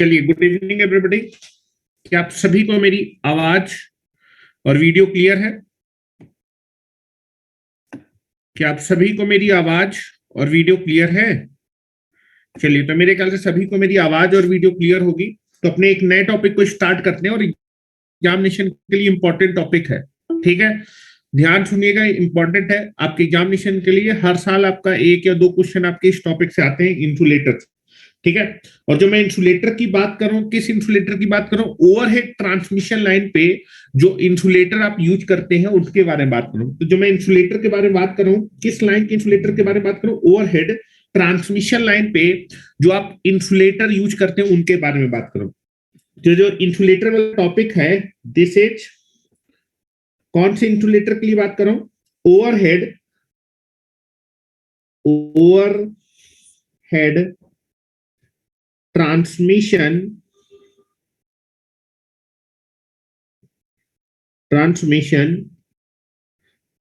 चलिए, good evening everybody. क्या आप सभी को मेरी आवाज और वीडियो क्लियर है? क्या आप सभी को मेरी आवाज और वीडियो क्लियर है? चलिए, तो मेरे ख्याल से सभी को मेरी आवाज और वीडियो क्लियर होगी। तो अपने एक नए टॉपिक को स्टार्ट करते हैं और एग्जामिनेशन के लिए इंपॉर्टेंट टॉपिक है। ठीक है, ध्यान सुनिएगा, इंपॉर्टेंट है आपके एग्जामिनेशन के लिए। हर साल आपका एक या दो क्वेश्चन आपके इस टॉपिक से आते हैं, इंसुलेटर। ठीक है, और जो मैं इंसुलेटर की बात करूं, किस इंसुलेटर की बात करूं? ओवरहेड ट्रांसमिशन लाइन पे जो इंसुलेटर आप यूज करते हैं उसके बारे में बात करूं। तो जो मैं इंसुलेटर के बारे में बात करूं, किस लाइन के इंसुलेटर के बारे में बात करूं? ओवरहेड ट्रांसमिशन लाइन पे जो आप इंसुलेटर यूज करते हैं उनके बारे में बात करूं। जो इंसुलेटर वाला टॉपिक है, दिस इज कौन से इंसुलेटर के लिए बात करूं? ओवरहेड ट्रांसमिशन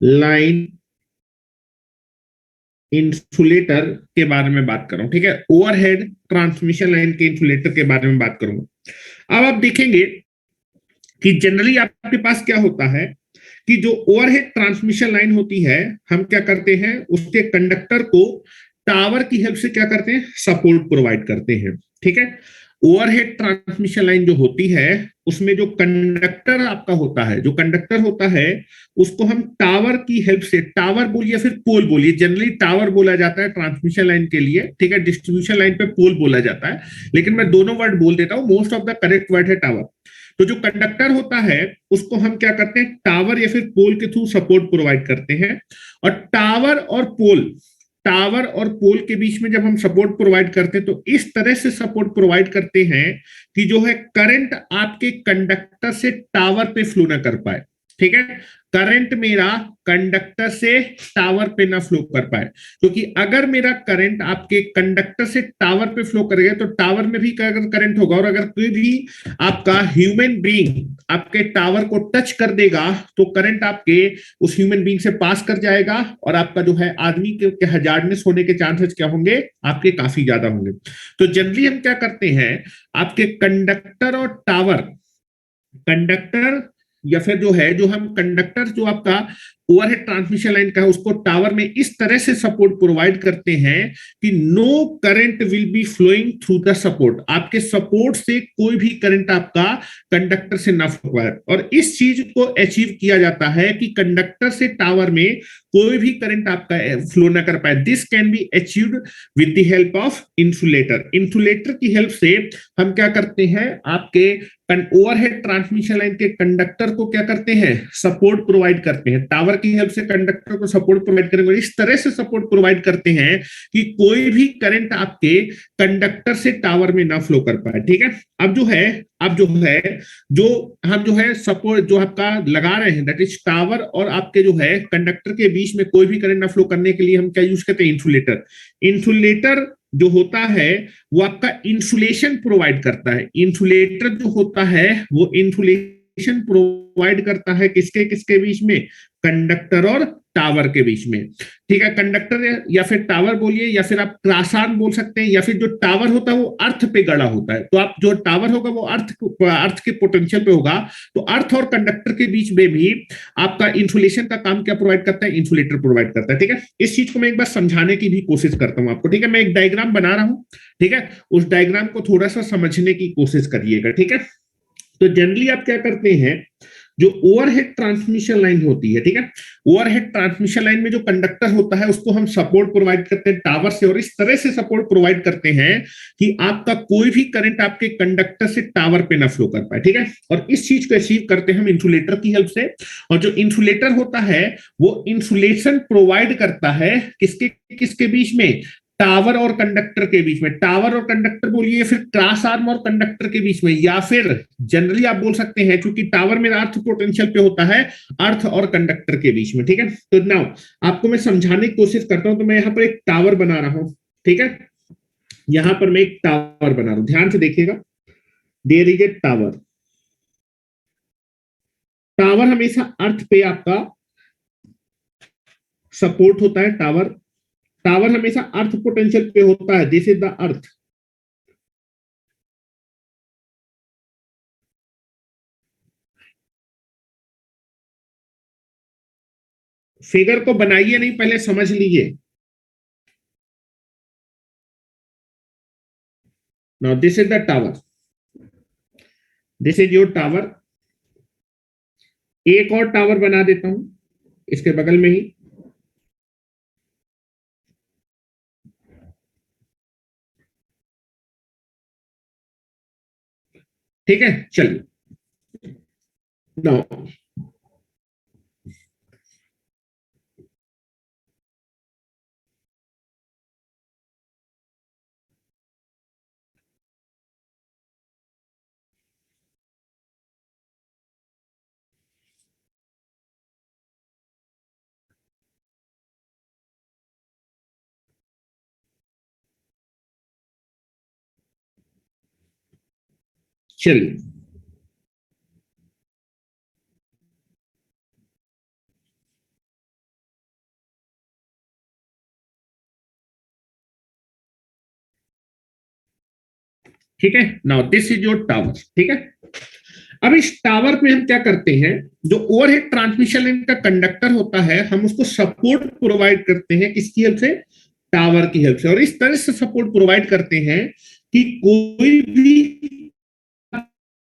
लाइन इंसुलेटर के बारे में बात कर रहा हूं। ठीक है, ओवरहेड ट्रांसमिशन लाइन के इंसुलेटर के बारे में बात करूंगा। अब आप देखेंगे कि जनरली आपके पास क्या होता है कि जो ओवरहेड ट्रांसमिशन लाइन होती है, हम क्या करते हैं, उसके कंडक्टर को टावर की हेल्प से क्या करते हैं, सपोर्ट प्रोवाइड करते हैं। ठीक है, ओवरहेड ट्रांसमिशन लाइन जो होती है उसमें जो कंडक्टर आपका होता है, जो कंडक्टर होता है उसको हम टावर की हेल्प से, टावर बोलिए फिर पोल बोलिए, जनरली टावर बोला जाता है ट्रांसमिशन लाइन के लिए। ठीक है, डिस्ट्रीब्यूशन लाइन पे पोल बोला जाता है, लेकिन मैं दोनों वर्ड बोल देता हूं, most of the correct word है टावर। तो जो कंडक्टर होता है उसको हम क्या करते हैं, टावर या फिर पोल के थ्रू सपोर्ट प्रोवाइड करते हैं। और टावर और पोल के बीच में जब हम सपोर्ट प्रोवाइड करते हैं तो इस तरह से सपोर्ट प्रोवाइड करते हैं कि जो है करंट आपके कंडक्टर से टावर पे फ्लो ना कर पाए। ठीक है, करंट मेरा कंडक्टर से टावर पे ना फ्लो कर पाए, क्योंकि अगर मेरा करंट आपके कंडक्टर से टावर पे फ्लो करेगा तो टावर में भी अगर करंट होगा और अगर कोई भी आपका ह्यूमन बीइंग आपके टावर को टच कर देगा तो करंट आपके उस ह्यूमन बीइंग से पास कर जाएगा और आपका जो है आदमी के हजार्डनेस होने के चांसेस क्या होंगे, आपके काफी ज्यादा होंगे। तो जनरली हम क्या करते हैं, आपके कंडक्टर और टावर, कंडक्टर या फिर जो है, जो हम कंडक्टर जो आपका ओवरहेड ट्रांसमिशन लाइन का है उसको टावर में इस तरह से सपोर्ट प्रोवाइड करते हैं कि no current will be flowing through the support, आपके सपोर्ट से कोई भी करंट आपका कंडक्टर से ना फ्लो पाए। और इस चीज को अचीव किया जाता है कि कंडक्टर से टावर में कोई भी करंट आपका फ्लो ना कर पाए। This can be achieved with the help of insulator. Insulator की हेल्प से हम क्या करते हैं, आपके ओवरहेड ट्रांसमिशन लाइन के कंडक्टर को क्या करते हैं, सपोर्ट प्रोवाइड करते हैं। टावर की हेल्प से कंडक्टर को सपोर्ट प्रोवाइड करेंगे, इस तरह से सपोर्ट प्रोवाइड करते हैं कि कोई भी करंट आपके कंडक्टर से टावर में ना फ्लो कर पाए। ठीक है, अब जो हम जो है सपोर्ट जो आपका लगा रहे हैं, दैट इज टावर और आपके जो है कंडक्टर के बीच में कोई भी करंट ना फ्लो करने के लिए हम क्या यूज करते हैं, इंसुलेटर। इंसुलेटर जो होता है वो आपका इंसुलेशन प्रोवाइड करता है। इंसुलेटर जो होता है वो इंसुलेशन प्रोवाइड करता है किसके किसके बीच में, कंडक्टर और टावर के बीच में। ठीक है, कंडक्टर या फिर टावर बोलिए या फिर आप त्रासान बोल सकते हैं, या फिर जो टावर होता है वो अर्थ पे गड़ा होता है। तो आप जो टावर होगा वो अर्थ के पोटेंशियल पे होगा। तो अर्थ और कंडक्टर के बीच में भी आपका इंसुलेशन का काम क्या प्रोवाइड करता है, इंसुलेटर प्रोवाइड करता है। ठीक है, इस चीज को मैं एक बार समझाने की भी कोशिश करता हूं आपको। ठीक है, मैं एक डायग्राम बना रहा हूं, ठीक है, उस डायग्राम को थोड़ा सा समझने की कोशिश करिएगा। ठीक है, तो जनरली आप क्या करते हैं, जो ओवरहेड ट्रांसमिशन लाइन होती है, ठीक है, ओवरहेड ट्रांसमिशन लाइन में जो कंडक्टर होता है उसको हम सपोर्ट प्रोवाइड करते हैं टावर से, और इस तरह से सपोर्ट प्रोवाइड करते हैं कि आपका कोई भी करंट आपके कंडक्टर से टावर पे ना फ्लो कर पाए। ठीक है, और इस चीज को अचीव करते हैं हम इंसुलेटर की हेल्प से। और जो इंसुलेटर होता है वो इंसुलेशन प्रोवाइड करता है किसके किसके बीच में, टावर और कंडक्टर के बीच में। टावर और कंडक्टर बोलिए, फिर क्रॉस आर्म और कंडक्टर के बीच में, या फिर जनरली आप बोल सकते हैं, क्योंकि टावर में अर्थ पोटेंशियल पे होता है, अर्थ और कंडक्टर के बीच में। ठीक है, तो नाउ आपको मैं समझाने की कोशिश करता हूं। तो मैं यहां पर एक टावर बना रहा हूं, ठीक है, यहां पर मैं एक टावर बना रहा हूं, ध्यान से देखिएगा। There is a tower. Tower हमेशा अर्थ पे आपका सपोर्ट होता है। टावर टावर हमेशा अर्थ पोटेंशियल पे होता है, this is the earth. Figure को बनाइए नहीं, पहले समझ लीजिए। Now this is the tower, this is your tower. एक और टावर बना देता हूं इसके बगल में ही। ठीक है, चलिए। नाउ चलिए, ठीक है। Now this is your tower, ठीक है। अब इस टावर पे हम क्या करते हैं, जो ओवरहेड ट्रांसमिशन लाइन का कंडक्टर होता है, हम उसको सपोर्ट प्रोवाइड करते हैं किसकी हेल्प से, टावर की हेल्प से। और इस तरह से सपोर्ट प्रोवाइड करते हैं कि कोई भी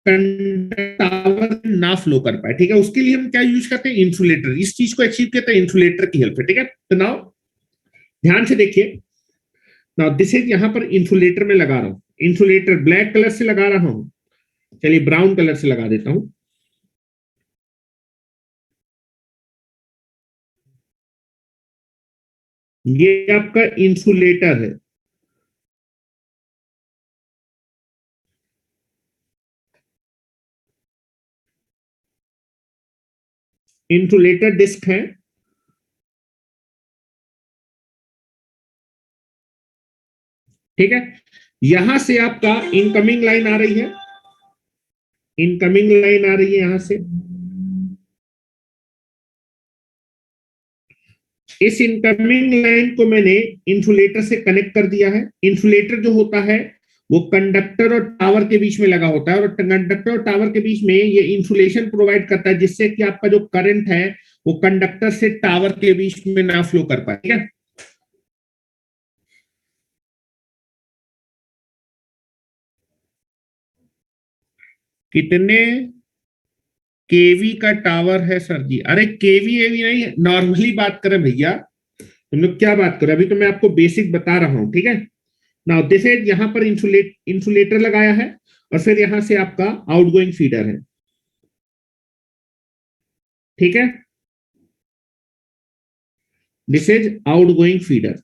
टावर ना फ्लो कर पाए, ठीक है। उसके लिए हम क्या यूज करते हैं, इंसुलेटर। इस चीज को अचीव करते हैं इंसुलेटर की हेल्प से, ठीक है। तो नाउ ध्यान से देखिए। नाउ दिस इज, यहां पर इंसुलेटर में लगा रहा हूं, इंसुलेटर ब्लैक कलर से लगा रहा हूं। चलिए ब्राउन कलर से लगा देता हूं। ये आपका इंसुलेटर है। इंसुलेटर डिस्क है, ठीक है। यहां से आपका इनकमिंग लाइन आ रही है, इनकमिंग लाइन आ रही है यहां से। इस इनकमिंग लाइन को मैंने इंसुलेटर से कनेक्ट कर दिया है। इंसुलेटर जो होता है वो कंडक्टर और टावर के बीच में लगा होता है, और कंडक्टर और टावर के बीच में ये इंसुलेशन प्रोवाइड करता है, जिससे कि आपका जो करंट है वो कंडक्टर से टावर के बीच में ना फ्लो कर पाए, ठीक है। कितने केवी का टावर है सर जी? अरे केवी एवी नहीं, नॉर्मली बात करें भैया, हम लोग क्या बात करें, अभी तो मैं आपको बेसिक बता रहा हूं, ठीक है। नाउ दिस इज, यहां पर इंसुलेटर लगाया है, और फिर यहां से आपका आउटगोइंग फीडर है, ठीक है। This is outgoing feeder.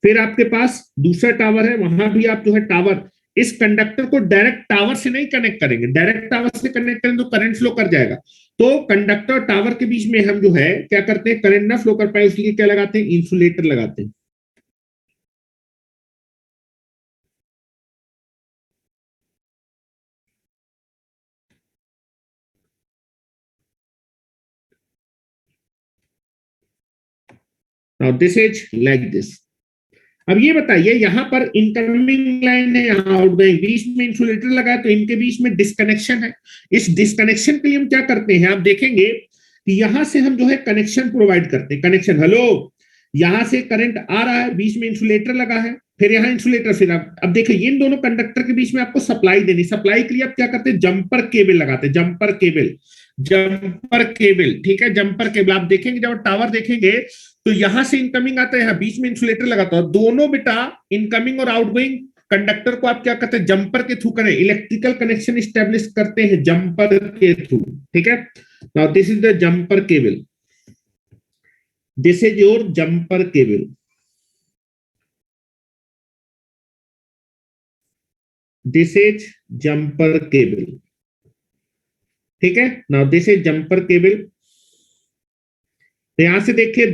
फिर आपके पास दूसरा टावर है, वहां भी आप जो है टावर, इस कंडक्टर को डायरेक्ट टावर से नहीं कनेक्ट करेंगे, डायरेक्ट टावर से कनेक्ट करें तो करंट फ्लो कर जाएगा। तो कंडक्टर और टावर के बीच में हम जो है क्या करते हैं, करंट ना फ्लो कर पाए उसके लिए क्या लगाते हैं, इंसुलेटर लगाते हैं। Now this is like this. अब ये बताइए, यहां पर इनकमिंग लाइन है, यहाँ आउटगोइंग, बीच में इंसुलेटर लगा है, तो इनके बीच में डिस्कनेक्शन है। इस डिस्कनेक्शन के लिए हम क्या करते हैं, आप देखेंगे कि यहां से हम जो है कनेक्शन प्रोवाइड करते हैं, कनेक्शन। हेलो, यहां से करंट आ रहा है, बीच में इंसुलेटर लगा है, फिर यहाँ इंसुलेटर, फिर अब देखिए इन दोनों कंडक्टर के बीच में आपको सप्लाई देनी, सप्लाई के लिए आप क्या करते हैं, जंपर केबल लगाते हैं, जंपर केबल, जंपर केबल, ठीक है। जंपर केबल आप देखेंगे, जब टावर देखेंगे तो यहां से इनकमिंग आता है, यहाँ बीच में इंसुलेटर लगाता है, दोनों बेटा इनकमिंग और आउटगोइंग कंडक्टर को आप क्या करते हैं, जंपर के थ्रू करें, इलेक्ट्रिकल कनेक्शन स्टेब्लिश करते हैं जंपर के थ्रू, ठीक है। Now this is the jumper cable, this is your jumper cable, this is jumper cable, ठीक है। Now this is jumper cable. तो यहां से देखिए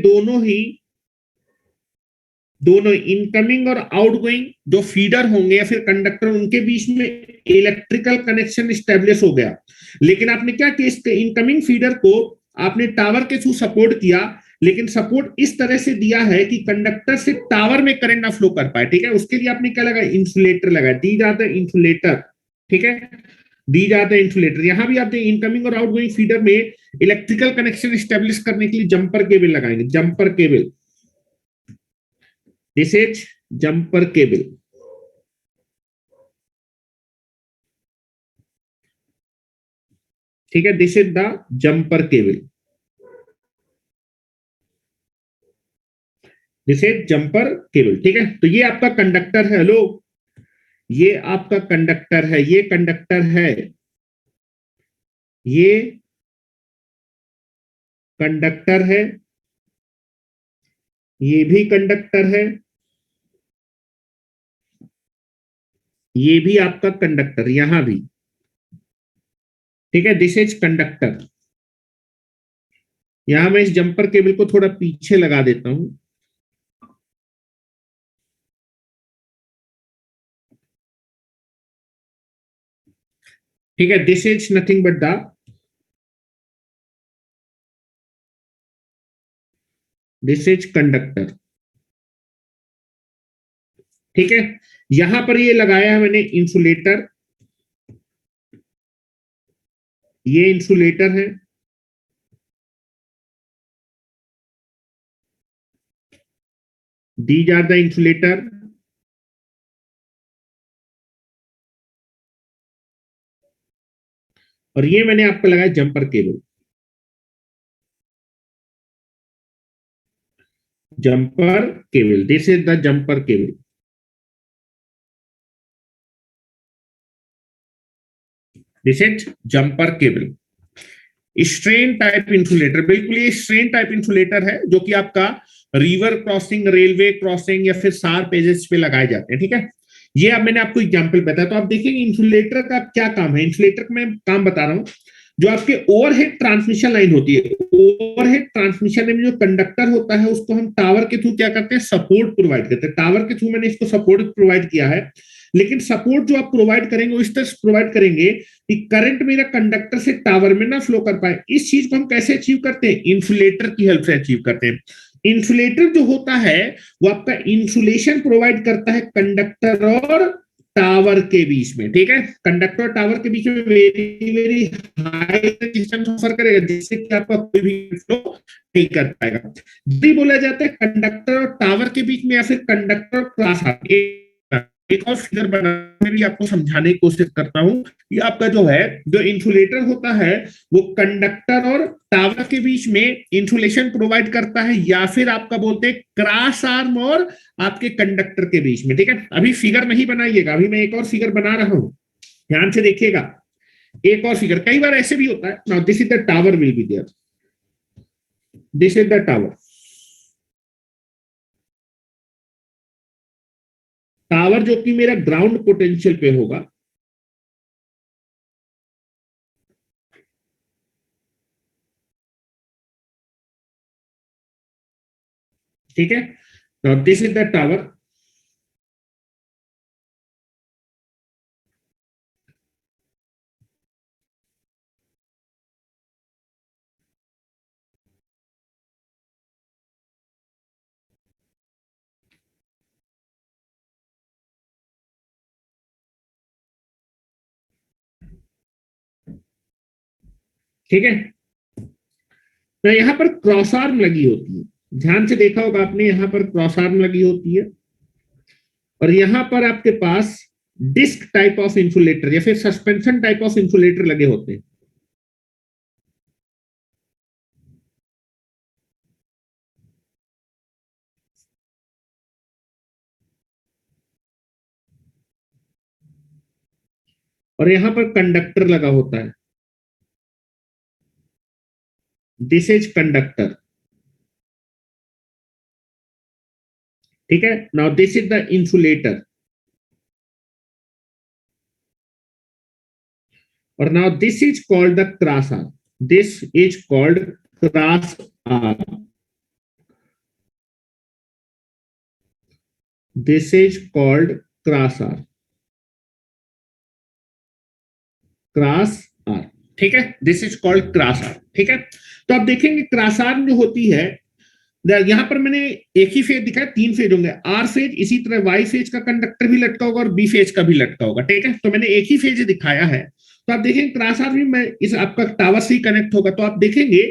दोनों इनकमिंग और आउटगोइंग जो फीडर होंगे या फिर कंडक्टर, उनके बीच में इलेक्ट्रिकल कनेक्शन स्टेब्लिश हो गया। लेकिन आपने क्या किया, इसके इनकमिंग फीडर को आपने टावर के थ्रू सपोर्ट किया, लेकिन सपोर्ट इस तरह से दिया है कि कंडक्टर से टावर में करंट ना फ्लो कर पाए, ठीक है। उसके लिए आपने क्या लगाया, इंसुलेटर लगाया, दी जाता है इंसुलेटर, ठीक है। These are the insulator. यहां भी आप इनकमिंग और आउटगोइंग फीडर में इलेक्ट्रिकल कनेक्शन स्टेब्लिश करने के लिए जंपर केबल लगाएंगे, jumper cable, this is jumper cable. ठीक है, this is the jumper cable, this is jumper cable. ठीक है, तो ये आपका कंडक्टर है, हेलो, ये आपका कंडक्टर है, ये कंडक्टर है, ये कंडक्टर है, ये भी कंडक्टर है, ये भी आपका कंडक्टर, यहां भी। ठीक है, दिस इज कंडक्टर। यहां मैं इस जंपर केबल को थोड़ा पीछे लगा देता हूं। ठीक है, this is nothing but the, this is conductor. ठीक है, यहां पर ये लगाया है मैंने इंसुलेटर, ये इंसुलेटर है, दीज आर द इंसुलेटर, और ये मैंने आपको लगाया jumper cable, jumper cable, this is the jumper cable. This is jumper cable. Strain type insulator, बिल्कुल ये स्ट्रेन टाइप इंसुलेटर है जो कि आपका रिवर क्रॉसिंग, रेलवे क्रॉसिंग या फिर शार्प एजेस पे लगाए जाते हैं। ठीक है, ये अब मैंने आपको एग्जांपल बताया, तो आप देखेंगे इंसुलेटर का क्या काम है। इंसुलेटर का मैं काम बता रहा हूं, जो आपके ओवरहेड ट्रांसमिशन लाइन होती है, ओवरहेड ट्रांसमिशन में जो कंडक्टर होता है उसको हम टावर के थ्रू क्या करते हैं, सपोर्ट प्रोवाइड करते हैं। टावर के थ्रू मैंने इसको सपोर्ट प्रोवाइड किया है, लेकिन सपोर्ट जो आप प्रोवाइड करेंगे वो इस तरह प्रोवाइड करेंगे कि करंट मेरा कंडक्टर से टावर में ना फ्लो कर पाए। इस चीज को हम कैसे अचीव करते हैं, इंसुलेटर की हेल्प से अचीव करते हैं। इंसुलेटर जो होता है वो आपका इंसुलेशन प्रोवाइड करता है कंडक्टर और टावर के बीच में। ठीक है, कंडक्टर और टावर के बीच में very very high resistance offer करेगा, जिससे कि आपका कोई भी फ्लो नहीं कर पाएगा। यदि बोला जाता है कंडक्टर और टावर के बीच में या फिर कंडक्टर और क्लास, एक और फिगर बनाने में भी आपको समझाने की कोशिश करता हूं कि आपका जो है, जो इंसुलेटर होता है वो कंडक्टर और टावर के बीच में इंसुलेशन प्रोवाइड करता है, या फिर आपका बोलते हैं क्रॉस आर्म और आपके कंडक्टर के बीच में। ठीक है, अभी फिगर नहीं बनाइएगा, अभी मैं एक और फिगर बना रहा हूं, ध्यान से देखिएगा। एक और फिगर, कई बार ऐसे भी होता है। Now this is the tower will be there, this is the tower, tower जो कि मेरा ग्राउंड पोटेंशियल पे होगा। ठीक है, now this is the tower, ठीक है। तो यहाँ पर क्रॉस आर्म लगी होती है, ध्यान से देखा होगा आपने, यहाँ पर क्रॉस आर्म लगी होती है, और यहाँ पर आपके पास डिस्क टाइप ऑफ इंसुलेटर या फिर सस्पेंशन टाइप ऑफ इंसुलेटर लगे होते हैं। और यहाँ पर कंडक्टर लगा होता है, दिस इज कंडक्टर। ठीक है, now this is the insulator, और now this is called the cross arm, this is called cross arm, this is called cross arm, cross arm. ठीक है, this is called cross arm. ठीक है, तो आप देखेंगे क्रॉस आर्म जो होती है, यहां पर मैंने एक ही फेज दिखाया, तीन फेज होंगे, आर फेज, इसी तरह वाई फेज का कंडक्टर भी लटका होगा और बी फेज का भी लटका होगा। ठीक है, तो मैंने एक ही फेज दिखाया है, तो आप देखेंगे क्रॉस आर्म में इस आपका टावर से ही कनेक्ट होगा। तो आप देखेंगे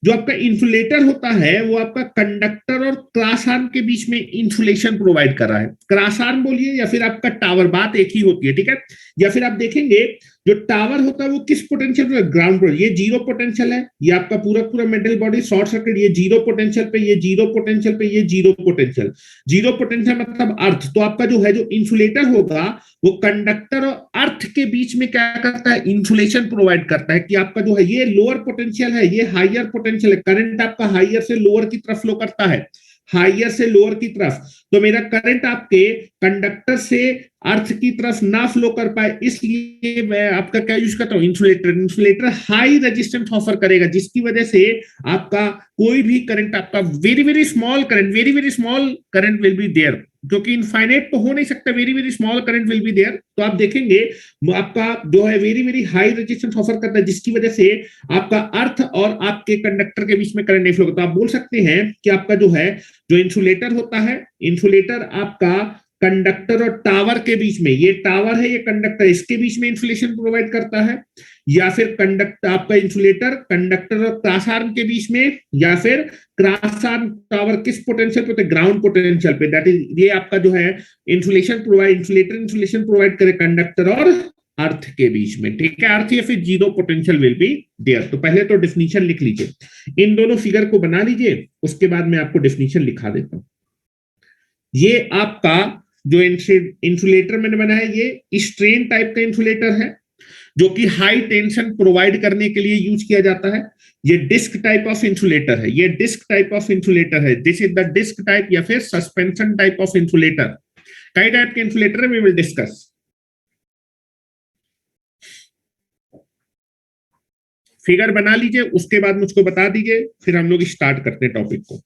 जो आपका इंसुलेटर होता है वो आपका कंडक्टर और क्रॉस आर्म के बीच में इंसुलेशन प्रोवाइड कर रहा है। क्रॉस आर्म बोलिए या फिर आपका टावर, बात एक ही होती है, ठीक है। या फिर आप देखेंगे जो टावर होता है वो किस पोटेंशियल पे, ग्राउंड पर, ये जीरो पोटेंशियल है, ये आपका पूरा पूरा मेटल बॉडी शॉर्ट सर्किट, ये जीरो पोटेंशियल पे, ये जीरो पोटेंशियल पे, ये जीरो पोटेंशियल। जीरो पोटेंशियल मतलब अर्थ। तो आपका जो है जो इंसुलेटर होगा वो कंडक्टर और अर्थ के बीच में क्या करता है, इंसुलेशन प्रोवाइड करता है कि आपका जो है ये लोअर पोटेंशियल है, ये हायर पोटेंशियल है, करंट आपका हायर से लोअर की तरफ फ्लो करता है, हायर से लोअर की तरफ। तो मेरा करंट आपके कंडक्टर से अर्थ की तरफ ना फ्लो कर पाए, इसलिए मैं आपका क्या यूज करता हूं, insulator. Insulator high resistance offer करेगा, जिसकी वजह से आपका कोई भी करंट, आपका very very small current, very very small current will be there, क्योंकि इनफाइनाइट तो हो नहीं सकता, very very small current will be there. तो आप देखेंगे आपका जो है very very high resistance offer करता है, जिसकी वजह से आपका अर्थ और आपके कंडक्टर के बीच में करंट नहीं फ्लो करता। आप बोल सकते हैं कि आपका जो है जो इंसुलेटर होता है, इंसुलेटर आपका कंडक्टर और टावर के बीच में, ये टावर है ये कंडक्टर, इसके बीच में इंसुलेशन प्रोवाइड करता है, या फिर कंडक्टर आपका इंसुलेटर कंडक्टर और क्रॉस आर्म के बीच में, या फिर क्रॉस आर्म टावर किस पोटेंशियल पे, ग्राउंड पोटेंशियल पे, दैट इज ये आपका जो है insulation provide, insulator insulation provide करे कंडक्टर और अर्थ के बीच में, ठीक है। अर्थ या फिर zero potential will be there. तो पहले तो डेफिनेशन लिख लीजिए, इन दोनों फिगर को बना लीजिए, उसके बाद मैं आपको डेफिनेशन लिखा देता हूं। ये आपका जो इंसुलेटर मैंने बनाया ये स्ट्रेन टाइप का इंसुलेटर है, जो कि हाई टेंशन प्रोवाइड करने के लिए यूज किया जाता है। ये डिस्क टाइप ऑफ इंसुलेटर है, ये डिस्क टाइप ऑफ इंसुलेटर है, this is the disc type या फिर सस्पेंशन टाइप ऑफ इंसुलेटर। कई टाइप के इंसुलेटर है, वी विल डिस्कस। फिगर बना लीजिए, उसके बाद मुझको बता दीजिए, फिर हम लोग स्टार्ट करते हैं टॉपिक को।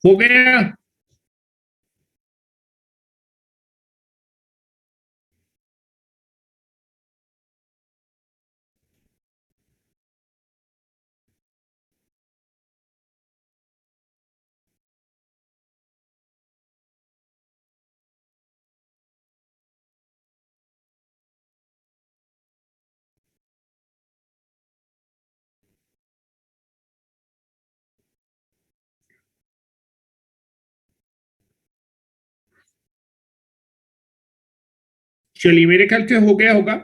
हो गया? चलिए, मेरे ख्याल से हो गया होगा।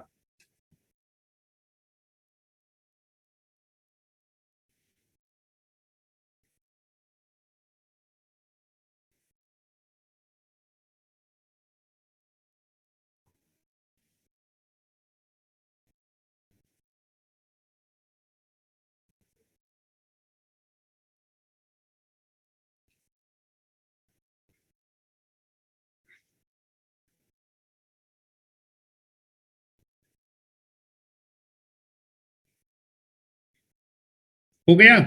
हो गया?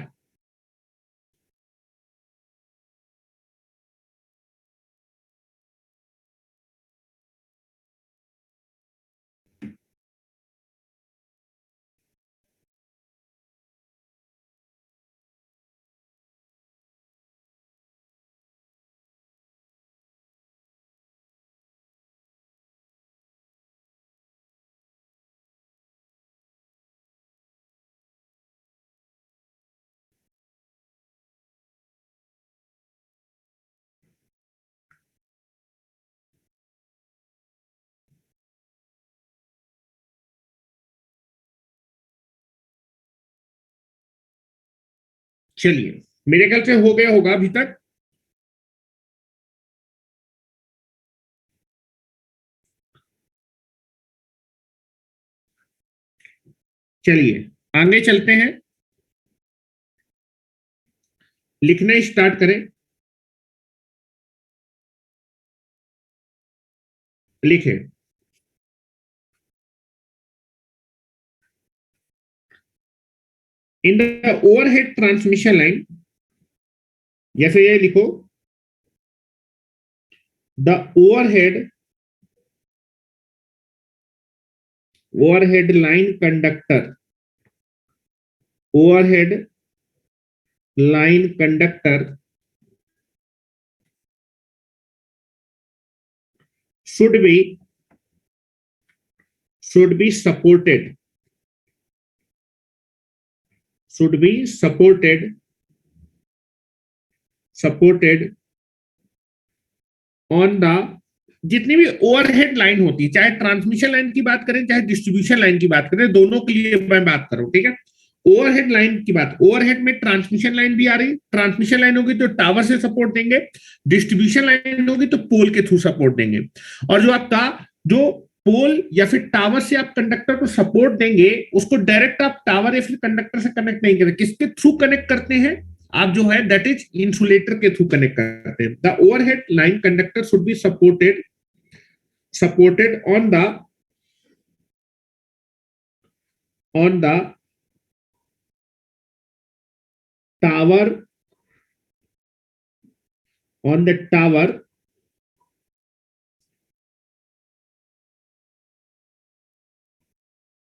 चलिए, मेरे ख्याल से हो गया होगा अभी तक। चलिए, आगे चलते हैं। लिखना स्टार्ट करें, लिखें। In the overhead transmission line, या फिर ये लिखो the overhead line conductor, overhead line conductor should be supported, should be supported on the, जितनी भी ओवरहेड लाइन होती है, चाहे ट्रांसमिशन लाइन की बात करें चाहे डिस्ट्रीब्यूशन लाइन की बात करें, दोनों के लिए मैं बात कर रहा हूं, ठीक है। ओवरहेड लाइन की बात, ओवरहेड में ट्रांसमिशन लाइन भी आ रही, ट्रांसमिशन लाइन होगी तो टावर से सपोर्ट देंगे, डिस्ट्रीब्यूशन लाइन होगी तो पोल के थ्रू सपोर्ट देंगे। और जो आपका जो पोल या फिर टावर से आप कंडक्टर को सपोर्ट देंगे, उसको डायरेक्ट आप टावर या फिर कंडक्टर से कनेक्ट नहीं करते, किसके थ्रू कनेक्ट करते हैं आप, जो है दैट इज इंसुलेटर के थ्रू कनेक्ट करते हैं। The overhead line conductor should be supported on the tower, on the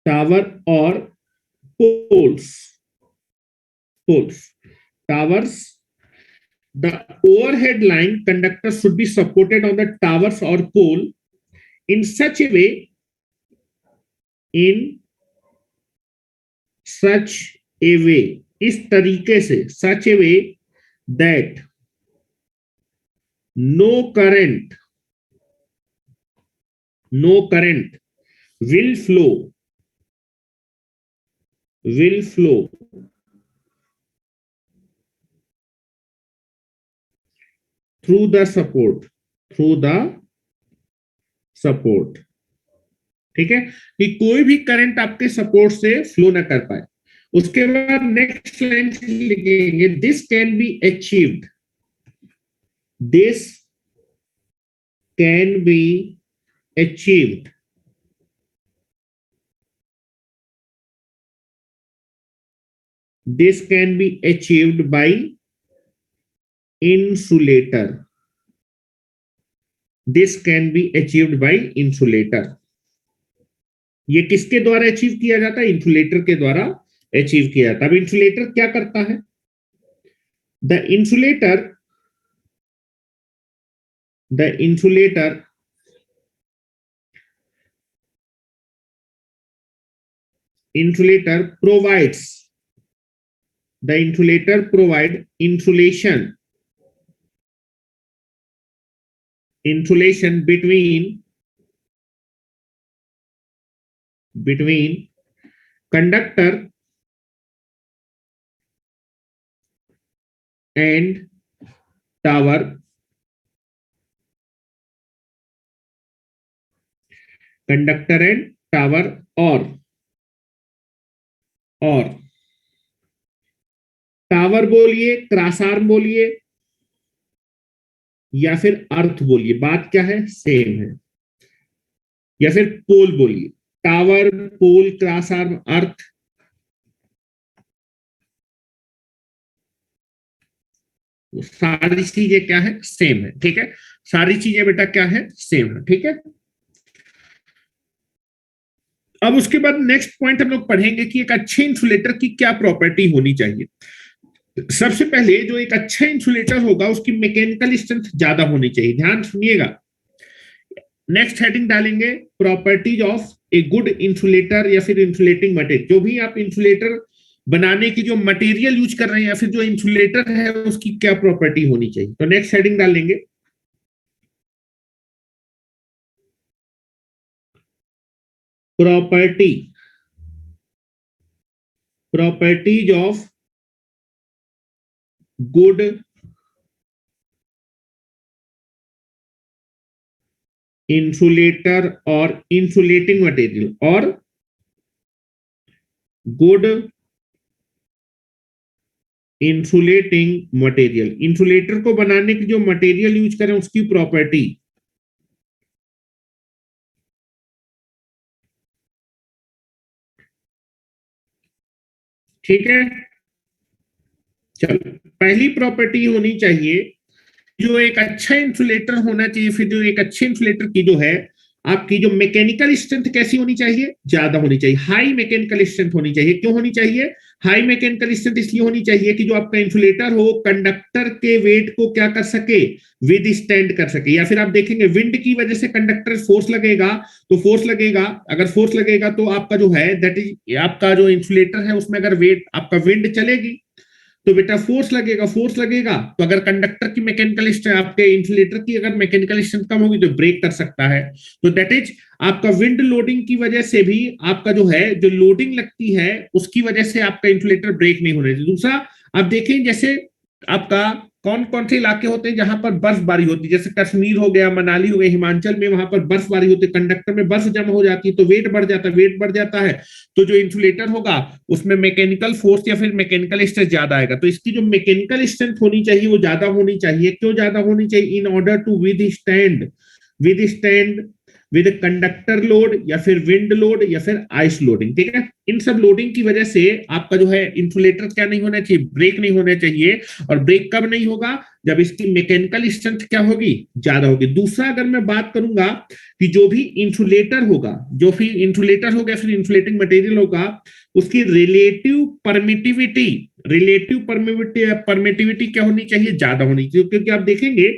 tower or poles, towers. The overhead line conductor should be supported on the towers or pole in such a way, इस तरीके से, such a way that no current will flow through the support, ठीक है, कि कोई भी current आपके support से फ्लो ना कर पाए। उसके बाद नेक्स्ट लाइन लिखेंगे this can be achieved, this can be achieved this can be achieved by insulator, this can be achieved by insulator। ये किसके द्वारा अचीव किया जाता है, इंसुलेटर के द्वारा अचीव किया जाता है। अब इंसुलेटर क्या करता है, the insulator provide insulation between conductor and tower, और टावर बोलिए, क्रॉस आर्म बोलिए या फिर अर्थ बोलिए, बात क्या है, सेम है। या फिर पोल बोलिए, टावर, पोल, क्रॉस आर्म, अर्थ, सारी चीजें क्या है, सेम है, ठीक है। सारी चीजें बेटा क्या है, सेम है, ठीक है। अब उसके बाद नेक्स्ट पॉइंट हम लोग पढ़ेंगे कि एक अच्छे इंसुलेटर की क्या प्रॉपर्टी होनी चाहिए। सबसे पहले जो एक अच्छा इंसुलेटर होगा उसकी मैकेनिकल स्ट्रेंथ ज्यादा होनी चाहिए, ध्यान सुनिएगा। नेक्स्ट हेडिंग डालेंगे properties of a good insulator या फिर इंसुलेटिंग मटेरियल, जो भी आप इंसुलेटर बनाने की जो मटेरियल यूज कर रहे हैं या फिर जो इंसुलेटर है उसकी क्या प्रॉपर्टी होनी चाहिए। तो नेक्स्ट हेडिंग डालेंगे प्रॉपर्टीज ऑफ गुड इंसुलेटर और इंसुलेटिंग मटेरियल, और गुड इंसुलेटिंग मटेरियल, इंसुलेटर को बनाने की जो मटेरियल यूज करें उसकी प्रॉपर्टी। ठीक है, चलो पहली प्रॉपर्टी होनी चाहिए, जो एक अच्छा इंसुलेटर होना चाहिए, फिर जो एक अच्छे इंसुलेटर की जो है आपकी जो मैकेनिकल स्ट्रेंथ कैसी होनी चाहिए, ज्यादा होनी चाहिए, हाई मैकेनिकल स्ट्रेंथ होनी चाहिए। क्यों होनी चाहिए हाई मैकेनिकल स्ट्रेंथ? इसलिए होनी चाहिए कि जो आपका इंसुलेटर हो कंडक्टर के वेट को क्या कर सके, विद स्टैंड कर सके। या फिर आप देखेंगे विंड की वजह से कंडक्टर फोर्स लगेगा, तो फोर्स लगेगा, अगर फोर्स लगेगा तो आपका जो है दैट इज आपका जो इंसुलेटर है उसमें अगर वेट आपका विंड चलेगी तो बेटा फोर्स लगेगा, फोर्स लगेगा तो अगर कंडक्टर की मैकेनिकल स्ट्रेंथ, आपके इंसुलेटर की अगर मैकेनिकल स्ट्रेंथ कम होगी तो ब्रेक कर सकता है। तो दैट इज आपका विंड लोडिंग की वजह से भी आपका जो है जो लोडिंग लगती है उसकी वजह से आपका इंसुलेटर ब्रेक नहीं होने। दूसरा आप देखें जैसे आपका कौन कौन से इलाके होते हैं जहां पर बर्फबारी होती है, जैसे कश्मीर हो गया, मनाली हो गया, हिमाचल में वहां पर बर्फबारी होती है, कंडक्टर में बर्फ जमा हो जाती है तो वेट बढ़ जाता है, वेट बढ़ जाता है तो जो इंसुलेटर होगा उसमें मैकेनिकल फोर्स या फिर मैकेनिकल स्ट्रेंथ ज्यादा आएगा। तो इसकी जो मैकेनिकल स्ट्रेंथ होनी चाहिए वो ज्यादा होनी चाहिए। क्यों ज्यादा होनी चाहिए? In order to withstand with conductor load या फिर विंड लोड या फिर आइस लोडिंग। ठीक है, इन सब लोडिंग की वजह से आपका जो है इंसुलेटर क्या नहीं होना चाहिए, ब्रेक नहीं होना चाहिए। और ब्रेक कब नहीं होगा? जब इसकी मैकेनिकल स्ट्रेंथ क्या होगी, ज्यादा होगी। दूसरा अगर मैं बात करूंगा कि जो भी इंसुलेटर होगा, जो भी इंसुलेटर होगा फिर इंसुलेटिंग मटेरियल होगा, उसकी रिलेटिव परमिटिविटी क्या होनी चाहिए, ज्यादा होनी चाहिए। क्योंकि आप देखेंगे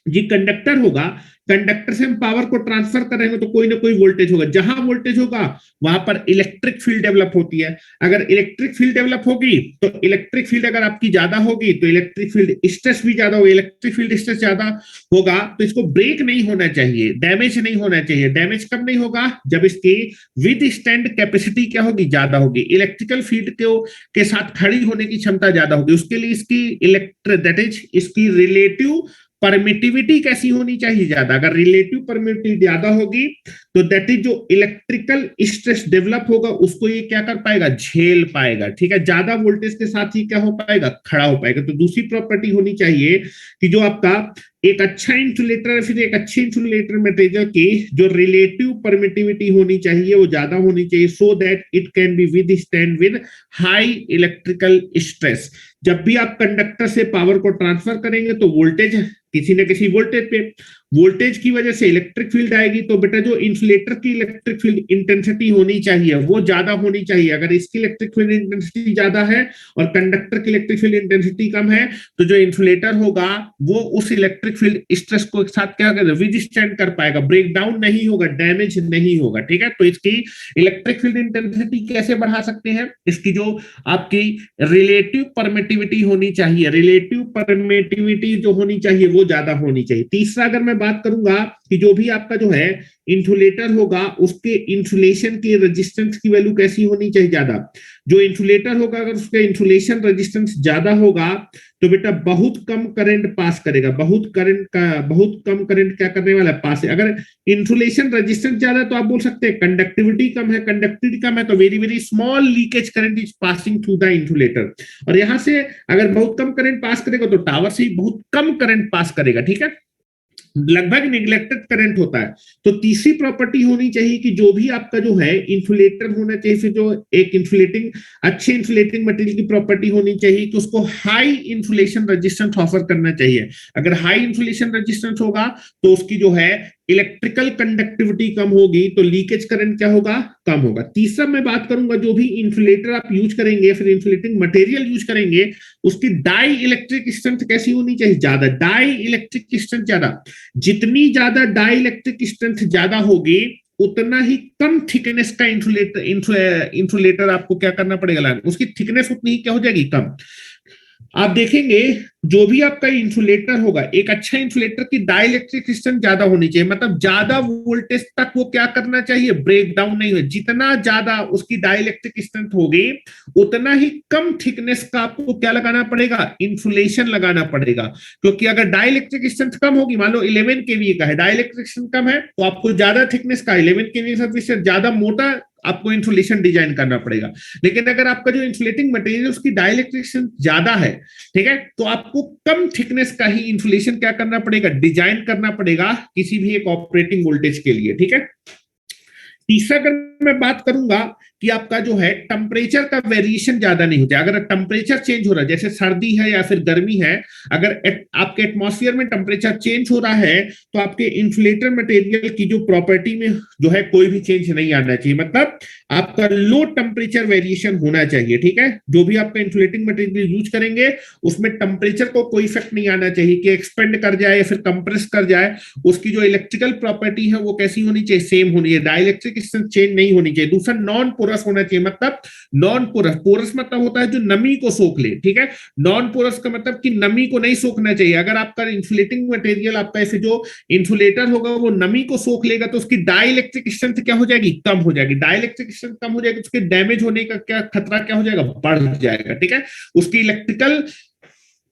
ये कंडक्टर होगा, कंडक्टर से हम पावर को ट्रांसफर कर रहे हैं तो कोई ना कोई वोल्टेज होगा, जहां वोल्टेज होगा वहां पर इलेक्ट्रिक फील्ड डेवलप होती है। अगर इलेक्ट्रिक फील्ड डेवलप होगी तो इलेक्ट्रिक फील्ड अगर आपकी ज्यादा होगी तो इलेक्ट्रिक फील्ड स्ट्रेस भी ज्यादा होगा, इलेक्ट्रिक फील्ड स्ट्रेस ज्यादा होगा तो इसको ब्रेक नहीं होना चाहिए, डैमेज नहीं होना चाहिए। डैमेज कब नहीं होगा? जब इसकी विद स्टैंड कैपेसिटी क्या होगी, ज्यादा होगी, इलेक्ट्रिकल फील्ड के साथ खड़ी होने की क्षमता ज्यादा होगी। उसके लिए इसकी इलेक्ट्रिक दैट इज इसकी रिलेटिव परमिटिविटी कैसी होनी चाहिए, ज्यादा। अगर रिलेटिव परमिटिविटी ज्यादा होगी तो दैट इज जो इलेक्ट्रिकल स्ट्रेस डेवलप होगा उसको ये क्या कर पाएगा, झेल पाएगा। ठीक है, ज्यादा वोल्टेज के साथ ही क्या हो पाएगा, खड़ा हो पाएगा। तो दूसरी प्रॉपर्टी होनी चाहिए कि जो आपका एक अच्छा इंसुलेटर है फिर एक अच्छे इंसुलेटर मटेरियल की जो रिलेटिव परमिटिविटी होनी चाहिए वो ज्यादा होनी चाहिए, so that it can be with stand with high electrical stress. जब भी आप कंडक्टर से पावर को ट्रांसफर करेंगे तो वोल्टेज किसी न किसी वोल्टेज पे, वोल्टेज की वजह से इलेक्ट्रिक फील्ड आएगी। तो बेटा जो इंसुलेटर की इलेक्ट्रिक फील्ड इंटेंसिटी होनी चाहिए वो ज्यादा होनी चाहिए। अगर इसकी इलेक्ट्रिक फील्ड इंटेंसिटी ज्यादा है और कंडक्टर की इलेक्ट्रिक फील्ड इंटेंसिटी कम है तो जो इंसुलेटर होगा वो उस इलेक्ट्रिक फील्ड स्ट्रेस को एक साथ क्या करेगा, विद स्टैंड कर पाएगा, ब्रेक डाउन नहीं होगा, डैमेज नहीं होगा। ठीक है, तो इसकी इलेक्ट्रिक फील्ड इंटेंसिटी कैसे बढ़ा सकते हैं, इसकी जो आपकी रिलेटिव परमिटिविटी होनी चाहिए, रिलेटिव परमिटिविटी जो होनी चाहिए वो ज्यादा होनी चाहिए। तीसरा अगर मैं बात करूंगा कि जो भी आपका जो है इंसुलेटर होगा उसके इंसुलेशन की रेजिस्टेंस की वैल्यू कैसी होनी चाहिए, ज्यादा। जो इंसुलेटर होगा अगर उसका इंसुलेशन रेजिस्टेंस ज्यादा होगा तो बेटा बहुत कम करंट पास करेगा, बहुत कम करंट क्या करने वाला है, पास है। अगर इंसुलेशन रेजिस्टेंस ज्यादा है तो आप बोल सकते हैं कंडक्टिविटी कम है, कंडक्टिविटी कम है तो very very small leakage current is passing through the insulator. और यहां से अगर बहुत कम करंट पास करेगा तो टावर से ही बहुत कम करंट पास करेगा। ठीक है, लगभग निग्लेक्टेड करंट होता है। तो तीसरी प्रॉपर्टी होनी चाहिए कि जो भी आपका जो है इंसुलेटर होना चाहिए, फिर जो एक इंसुलेटिंग अच्छे इंसुलेटिंग मटेरियल की प्रॉपर्टी होनी चाहिए कि उसको हाई इंसुलेशन रेजिस्टेंस ऑफर करना चाहिए। अगर हाई इंसुलेशन रेजिस्टेंस होगा तो उसकी जो है इलेक्ट्रिकल कंडक्टिविटी कम होगी तो लीकेज करंट क्या होगा, कम होगा। तीसरा मैं बात करूंगा जो भी इंसुलेटर आप यूज करेंगे फिर इंसुलेटिंग मटेरियल यूज करेंगे उसकी डाई इलेक्ट्रिक स्ट्रेंथ कैसी होनी चाहिए, ज्यादा। डाई इलेक्ट्रिक स्ट्रेंथ ज्यादा, जितनी ज्यादा डाई इलेक्ट्रिक स्ट्रेंथ ज्यादा होगी उतना ही कम थिकनेस का इंसुलेटर आपको क्या करना पड़ेगा, उसकी थिकनेस उतनी ही क्या हो जाएगी, कम। आप देखेंगे जो भी आपका इंसुलेटर होगा एक अच्छा इंसुलेटर की डाइलेक्ट्रिक स्ट्रेंथ ज्यादा होनी चाहिए, मतलब ज्यादा वोल्टेज तक वो क्या करना चाहिए, ब्रेक डाउन नहीं हो। जितना ज्यादा उसकी डाइलेक्ट्रिक स्ट्रेंथ होगी उतना ही कम थिकनेस का आपको क्या लगाना पड़ेगा, इंसुलेशन लगाना पड़ेगा। क्योंकि अगर डाइलेक्ट्रिक स्ट्रेंथ कम होगी, मान लो 11 केवीए का है, डाइलेक्ट्रिक स्ट्रेंथ कम है तो आपको ज्यादा थिकनेस का 11 केवीए सर्विस ज्यादा मोटा आपको इंसुलेशन डिजाइन करना पड़ेगा। लेकिन अगर आपका जो इंसुलेटिंग मटेरियल उसकी डाइलेक्ट्रिक ज्यादा है, ठीक है, तो आपको कम थिकनेस का ही इंसुलेशन क्या करना पड़ेगा, डिजाइन करना पड़ेगा किसी भी एक ऑपरेटिंग वोल्टेज के लिए, ठीक है। तीसरा अगर मैं बात करूंगा कि आपका जो है टेम्परेचर का वेरिएशन ज्यादा नहीं हो जाए। अगर टेम्परेचर चेंज हो रहा है, जैसे सर्दी है या फिर गर्मी है, अगर आपके एटमॉस्फेयर में टेम्परेचर चेंज हो रहा है तो आपके इंसुलेटर मटेरियल की जो प्रॉपर्टी में जो है कोई भी चेंज नहीं आना चाहिए। मतलब आपका लो टेम्परेचर वेरिएशन होना चाहिए, ठीक है। जो भी आपका इंसुलेटिंग मटेरियल यूज करेंगे उसमें टेम्परेचर को कोई इफेक्ट नहीं आना चाहिए कि एक्सपेंड कर जाए या फिर कंप्रेस कर जाए। उसकी जो इलेक्ट्रिकल प्रॉपर्टी है वो कैसी होनी चाहिए, सेम होनी है, डाइलेक्ट्रिक चेंज नहीं होनी चाहिए। दूसरा नॉन पोरस होना चाहिए। मतलब नॉन पोरस, पोरस मतलब होता है जो नमी को सोख ले, ठीक है। नॉन पोरस का मतलब कि नमी को नहीं सोखना चाहिए। अगर आपका इंसुलेटिंग मटेरियल, आपका ऐसे जो इंसुलेटर होगा वो नमी को सोख लेगा तो उसकी डाइलेक्ट्रिक स्ट्रेंथ क्या हो जाएगी, कम हो जाएगी। डाइलेक्ट्रिक स्ट्रेंथ कम हो जाएगी, उसके डैमेज होने का क्या खतरा क्या हो जाएगा, बढ़ जाएगा, ठीक है। उसकी इलेक्ट्रिकल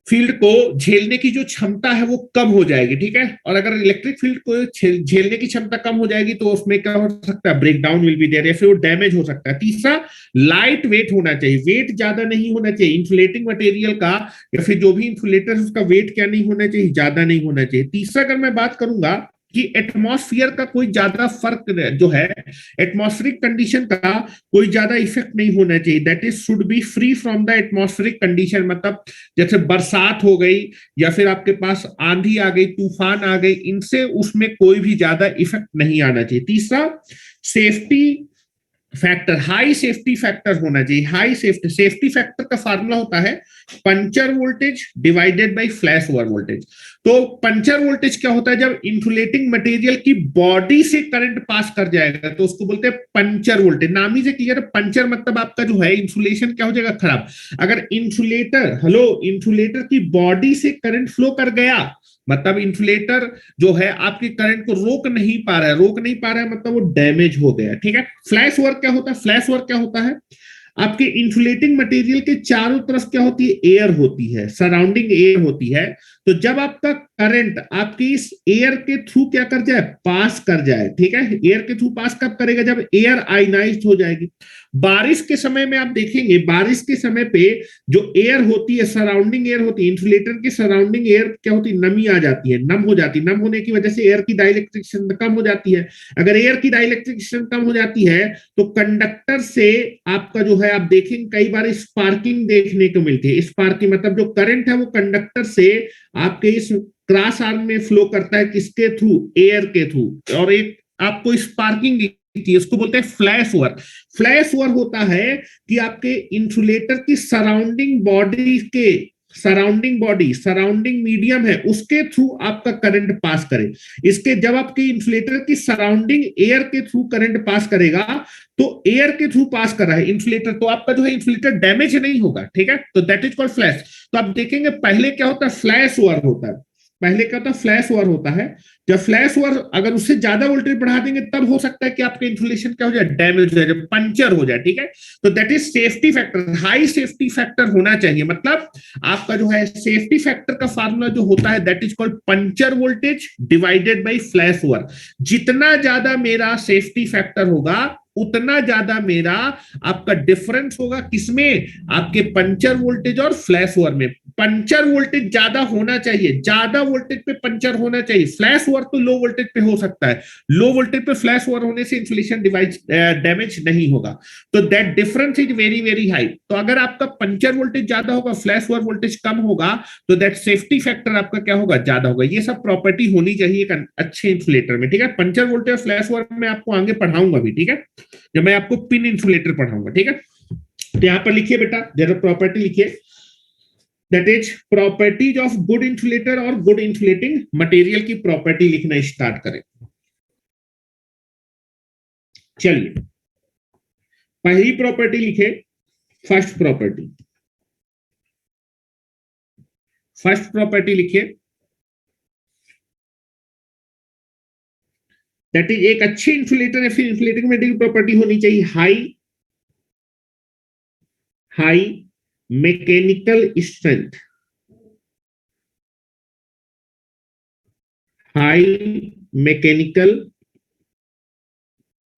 फील्ड को झेलने की जो क्षमता है वो कम हो जाएगी, ठीक है। और अगर इलेक्ट्रिक फील्ड को झेलने की क्षमता कम हो जाएगी तो उसमें क्या हो सकता है, ब्रेकडाउन विल बी देयर या फिर वो डैमेज हो सकता है। तीसरा, लाइट वेट होना चाहिए, वेट ज्यादा नहीं होना चाहिए इंसुलेटिंग मटेरियल का, या फिर जो भी इंसुलेटर उसका वेट क्या नहीं होना चाहिए, ज्यादा नहीं होना चाहिए। तीसरा अगर मैं बात करूंगा कि एटमॉस्फेयर का कोई ज्यादा फर्क जो है, एटमॉस्फेरिक कंडीशन का कोई ज्यादा इफेक्ट नहीं होना चाहिए। That is should be free from the atmospheric condition. मतलब जैसे बरसात हो गई या फिर आपके पास आंधी आ गई, तूफान आ गई, इनसे उसमें कोई भी ज्यादा इफेक्ट नहीं आना चाहिए। तीसरा, safety factor, high safety factor होना चाहिए। हाई सेफ्टी फैक्टर का फार्मूला होता है puncture voltage divided bye flash over voltage. तो पंचर वोल्टेज क्या होता है, जब इंसुलेटिंग मटेरियल की बॉडी से करंट पास कर जाएगा तो उसको बोलते हैं पंचर वोल्टेज। नाम ही से क्लियर है, पंचर मतलब आपका जो है इंसुलेशन क्या हो जाएगा, खराब। अगर इंसुलेटर की बॉडी से करंट फ्लो कर गया, मतलब इंसुलेटर जो है आपके करंट को रोक नहीं पा रहा है, मतलब वो डैमेज हो गया, ठीक है। फ्लैश वर्क क्या होता है, फ्लैश वर्क क्या होता है, आपके इंसुलेटिंग मटेरियल के चारों तरफ क्या होती है, एयर होती है, सराउंडिंग एयर होती है। तो जब आपका करंट आपके इस एयर के थ्रू क्या कर जाए, पास कर जाए, ठीक है। एयर के थ्रू पास कब करेगा, जब एयर आयनाइज्ड हो जाएगी। बारिश के समय में आप देखेंगे, बारिश के समय पे जो एयर होती है, सराउंडिंग एयर होती है, इंसुलेटर की सराउंडिंग एयर क्या होती है, नमी आ जाती है, नम हो जाती है। नम होने की वजह से एयर की डाइलेक्ट्रिक स्ट्रेंथ कम हो जाती है। अगर एयर की डाइलेक्ट्रिक स्ट्रेंथ कम हो जाती है तो कंडक्टर से आपका जो है, आप देखेंगे कई बार स्पार्किंग देखने को मिलती है। स्पार्किंग मतलब जो करंट है वो कंडक्टर से आपके इस क्रॉस आर्म में फ्लो करता है, किसके थ्रू, एयर के थ्रू, और एक आपको स्पार्किंग दिखती है, उसको बोलते हैं फ्लैश ओवर। फ्लैश ओवर होता है कि आपके इंसुलेटर की सराउंडिंग मीडियम है उसके थ्रू आपका करंट पास करे। इसके जब आपके इंसुलेटर की सराउंडिंग एयर के थ्रू करंट पास करेगा, तो एयर के थ्रू पास कर रहा है इंसुलेटर, तो आपका जो है इंसुलेटर डैमेज नहीं होगा, ठीक है। तो दैट इज कॉल्ड फ्लैश। तो आप देखेंगे पहले क्या होता है, फ्लैश ओवर होता है। पहले क्या होता है, फ्लैश ओवर होता है। जब फ्लैश ओवर अगर उससे ज्यादा वोल्टेज बढ़ा देंगे तब हो सकता है कि आपका इंसुलेशन क्या हो जाए, डैमेज हो जाए, पंचर हो जाए, ठीक है। तो that is safety factor, high safety factor होना चाहिए। मतलब आपका जो है सेफ्टी फैक्टर का फार्मूला जो होता है that is called puncture voltage divided bye flash over. जितना ज्यादा मेरा सेफ्टी फैक्टर होगा उतना ज्यादा मेरा आपका डिफरेंस होगा, किसमें, आपके पंचर वोल्टेज और फ्लैश ओवर में। पंचर वोल्टेज ज्यादा होना चाहिए, ज्यादा वोल्टेज पे पंचर होना चाहिए। फ्लैश ओवर तो लो वोल्टेज पे हो सकता है, लो वोल्टेज पे फ्लैश ओवर होने से इंसुलेशन डिवाइस डैमेज नहीं होगा। तो that difference is very very high. तो अगर आपका पंचर वोल्टेज ज्यादा होगा, फ्लैश ओवर वोल्टेज कम होगा, तो दैट सेफ्टी फैक्टर आपका क्या होगा, ज्यादा होगा। ये सब प्रॉपर्टी होनी चाहिए एक अच्छे इंसुलेटर में, ठीक है। पंचर वोल्टेज और फ्लैश ओवर में आपको आगे पढ़ाऊंगा भी, ठीक है, जब मैं आपको पिन इंसुलेटर पढ़ाऊंगा, ठीक है। तो यहां पर लिखिए बेटा, जरा प्रॉपर्टी लिखिए, that is properties of good insulator और गुड इंसुलेटिंग मटेरियल की प्रॉपर्टी लिखना स्टार्ट करें। चलिए पहली प्रॉपर्टी लिखे, फर्स्ट प्रॉपर्टी लिखिए, दैट इज एक अच्छे इंसुलेटर या फिर इंसुलेटिंग मटेरियल प्रॉपर्टी होनी चाहिए high mechanical strength, high mechanical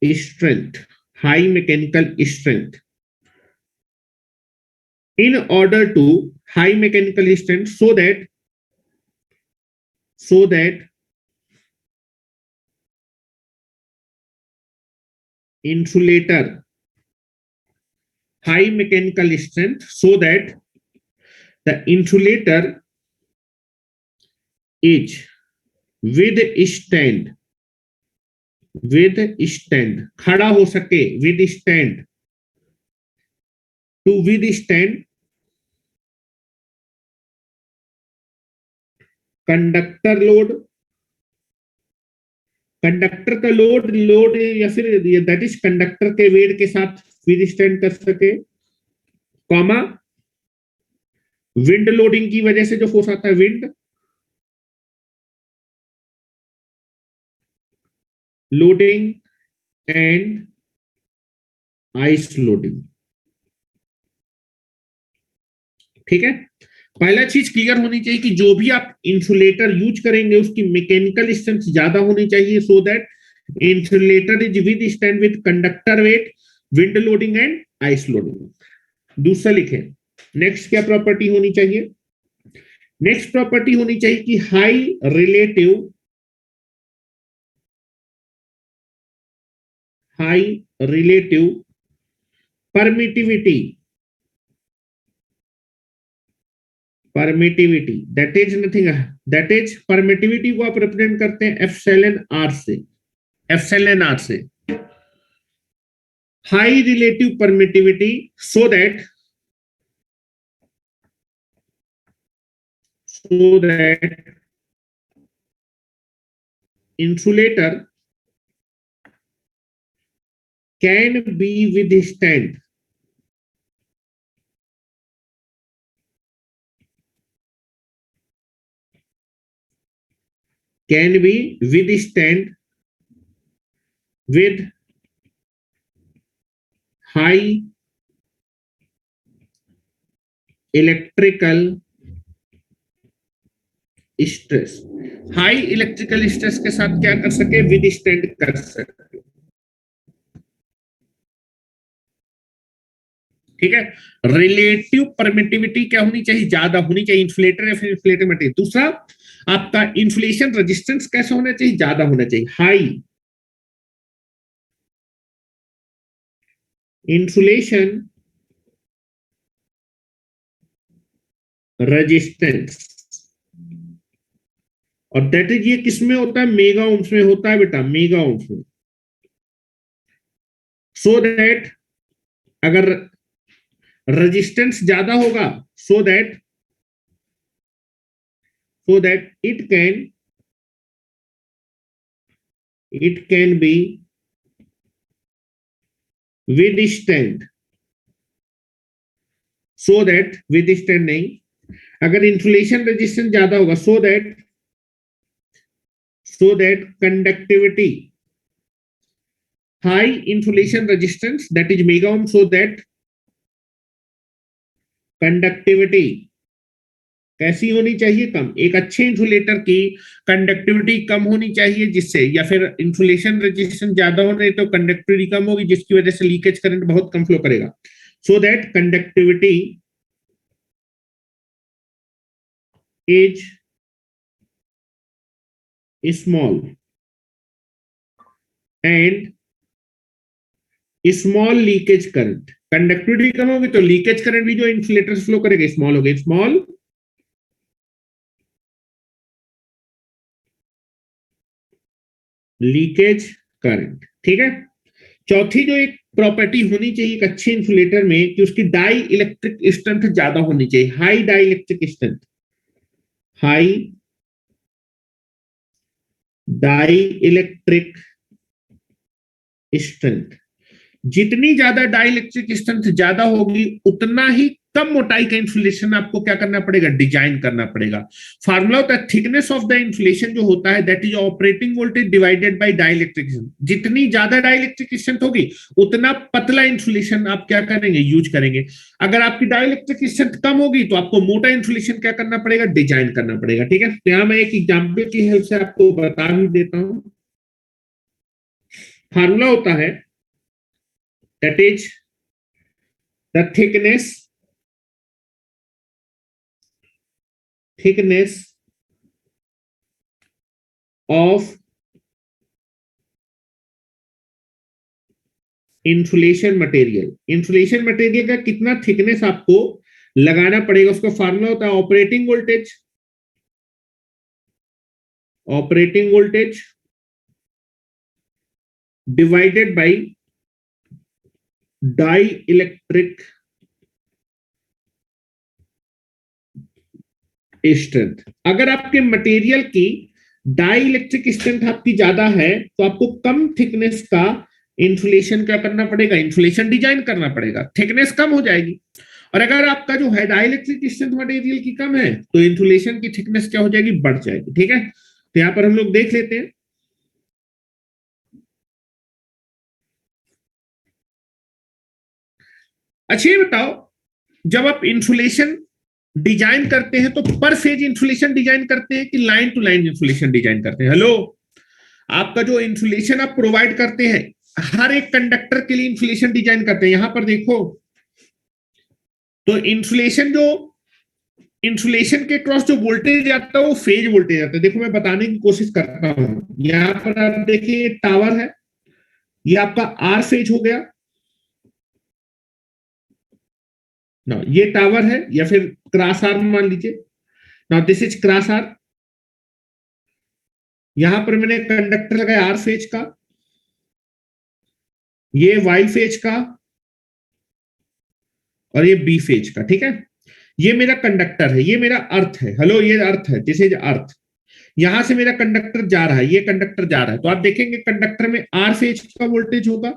strength, high mechanical strength. In order to high mechanical strength, so that insulator high mechanical strength, so that the insulator is withstand खड़ा हो सके, withstand, to withstand conductor load, conductor का load या फिर that is conductor के wait के साथ withstand कर सके, कॉमा विंड लोडिंग की वजह से जो फोर्स आता है wind loading and ice loading. ठीक है, पहला चीज क्लियर होनी चाहिए कि जो भी आप इंसुलेटर यूज करेंगे उसकी मैकेनिकल स्ट्रेंथ ज्यादा होनी चाहिए, so that insulator is withstand with conductor weight, wind loading and ice loading. दूसरा लिखे, नेक्स्ट क्या प्रॉपर्टी होनी चाहिए? नेक्स्ट प्रॉपर्टी होनी चाहिए कि high relative permittivity that is nothing, that is permittivity को आप रिप्रेजेंट करते हैं एप्सिलॉन आर से, high relative permittivity, so that insulator can be withstand with high electrical stress, high electrical stress के साथ क्या कर सके? विदस्टैंड कर सके। ठीक है, रिलेटिव परमिटिविटी क्या होनी चाहिए? ज्यादा होनी चाहिए इंसुलेटर या फिर इंसुलेटर मटेरियल। दूसरा, आपका इंसुलेशन रेजिस्टेंस कैसा होना चाहिए? ज्यादा होना चाहिए, हाई इंसुलेशन रेजिस्टेंस, और दैट इज ये किसमें होता है? मेगा ओम्स में होता है बेटा, मेगा ओम्स में। सो दैट अगर रेजिस्टेंस ज्यादा होगा, so that it can be withstand, so that withstand नहीं, अगर इंसुलेशन रेजिस्टेंस ज्यादा होगा, so that conductivity, high insulation resistance that is mega ohm, so that conductivity कैसी होनी चाहिए? कम। एक अच्छे इंसुलेटर की कंडक्टिविटी कम होनी चाहिए, जिससे, या फिर इंसुलेशन रेजिस्टेंस ज्यादा होने तो कंडक्टिविटी कम होगी, जिसकी वजह से लीकेज करंट बहुत कम फ्लो करेगा, so that conductivity is small and small leakage current. Conductivity कम होगी तो लीकेज करंट भी जो इंसुलेटर से फ्लो करेगा स्मॉल होगा, स्मॉल लीकेज करंट। ठीक है, चौथी जो एक प्रॉपर्टी होनी चाहिए एक अच्छे इंसुलेटर में कि उसकी डाई इलेक्ट्रिक स्ट्रेंथ ज्यादा होनी चाहिए, high dielectric strength, high dielectric strength. जितनी ज्यादा डाई इलेक्ट्रिक स्ट्रेंथ ज्यादा होगी उतना ही कम मोटाई का इंसुलेशन आपको क्या करना पड़ेगा? डिजाइन करना पड़ेगा। फार्मूला होता है थिकनेस ऑफ द इंसुलेशन जो होता है that is operating voltage divided by dielectric strength. जितनी ज्यादा डाई इलेक्ट्रिक स्ट्रेंथ होगी उतना पतला इंसुलेशन आप क्या करेंगे? यूज करेंगे। अगर आपकी डाई इलेक्ट्रिक स्ट्रेंथ कम होगी तो आपको मोटा इंसुलेशन क्या करना पड़ेगा? डिजाइन करना पड़ेगा। ठीक है, तो यहां मैं एक एग्जाम्पल की हेल्प से आपको बता भी देता हूं। फार्मूला होता है that is the thickness of insulation material. Insulation material का कितना थिकनेस आपको लगाना पड़ेगा, उसका फार्मूला होता है operating voltage divided by dielectric strength. अगर आपके मटेरियल की डाई इलेक्ट्रिक स्ट्रेंथ आपकी ज्यादा है तो आपको कम थिकनेस का इंसुलेशन क्या करना पड़ेगा, इंसुलेशन डिजाइन करना पड़ेगा, थिकनेस कम हो जाएगी। और अगर आपका जो है डाई इलेक्ट्रिक स्ट्रेंथ मटेरियल की कम है तो इंसुलेशन की थिकनेस क्या हो जाएगी, बढ़ जाएगी। ठीक है, तो यहां पर हम लोग देख लेते हैं। अच्छा ये बताओ, जब आप इंसुलेशन डिजाइन करते हैं तो पर फेज इंसुलेशन डिजाइन करते हैं कि line to line insulation design करते हैं? हेलो, आपका जो इंसुलेशन आप प्रोवाइड करते हैं हर एक कंडक्टर के लिए इंसुलेशन डिजाइन करते हैं। यहां पर देखो तो इंसुलेशन के क्रॉस जो वोल्टेज आता है वो फेज वोल्टेज आता है। देखो मैं बताने की कोशिश करता हूं। यहां पर आप देखिए टावर है, ये आपका आर फेज हो गया ना, ये टावर है या फिर क्रॉस आर मान लीजिए ना, दिस इज क्रॉस आर। यहां पर मैंने कंडक्टर लगाया आर फेज का, ये वाई फेज का और ये बी फेज का। ठीक है, ये मेरा कंडक्टर है, ये मेरा अर्थ है। हेलो, ये अर्थ है, दिस इज अर्थ। यहां से मेरा कंडक्टर जा रहा है, ये कंडक्टर जा रहा है, तो आप देखेंगे कंडक्टर में आर फेज का वोल्टेज होगा,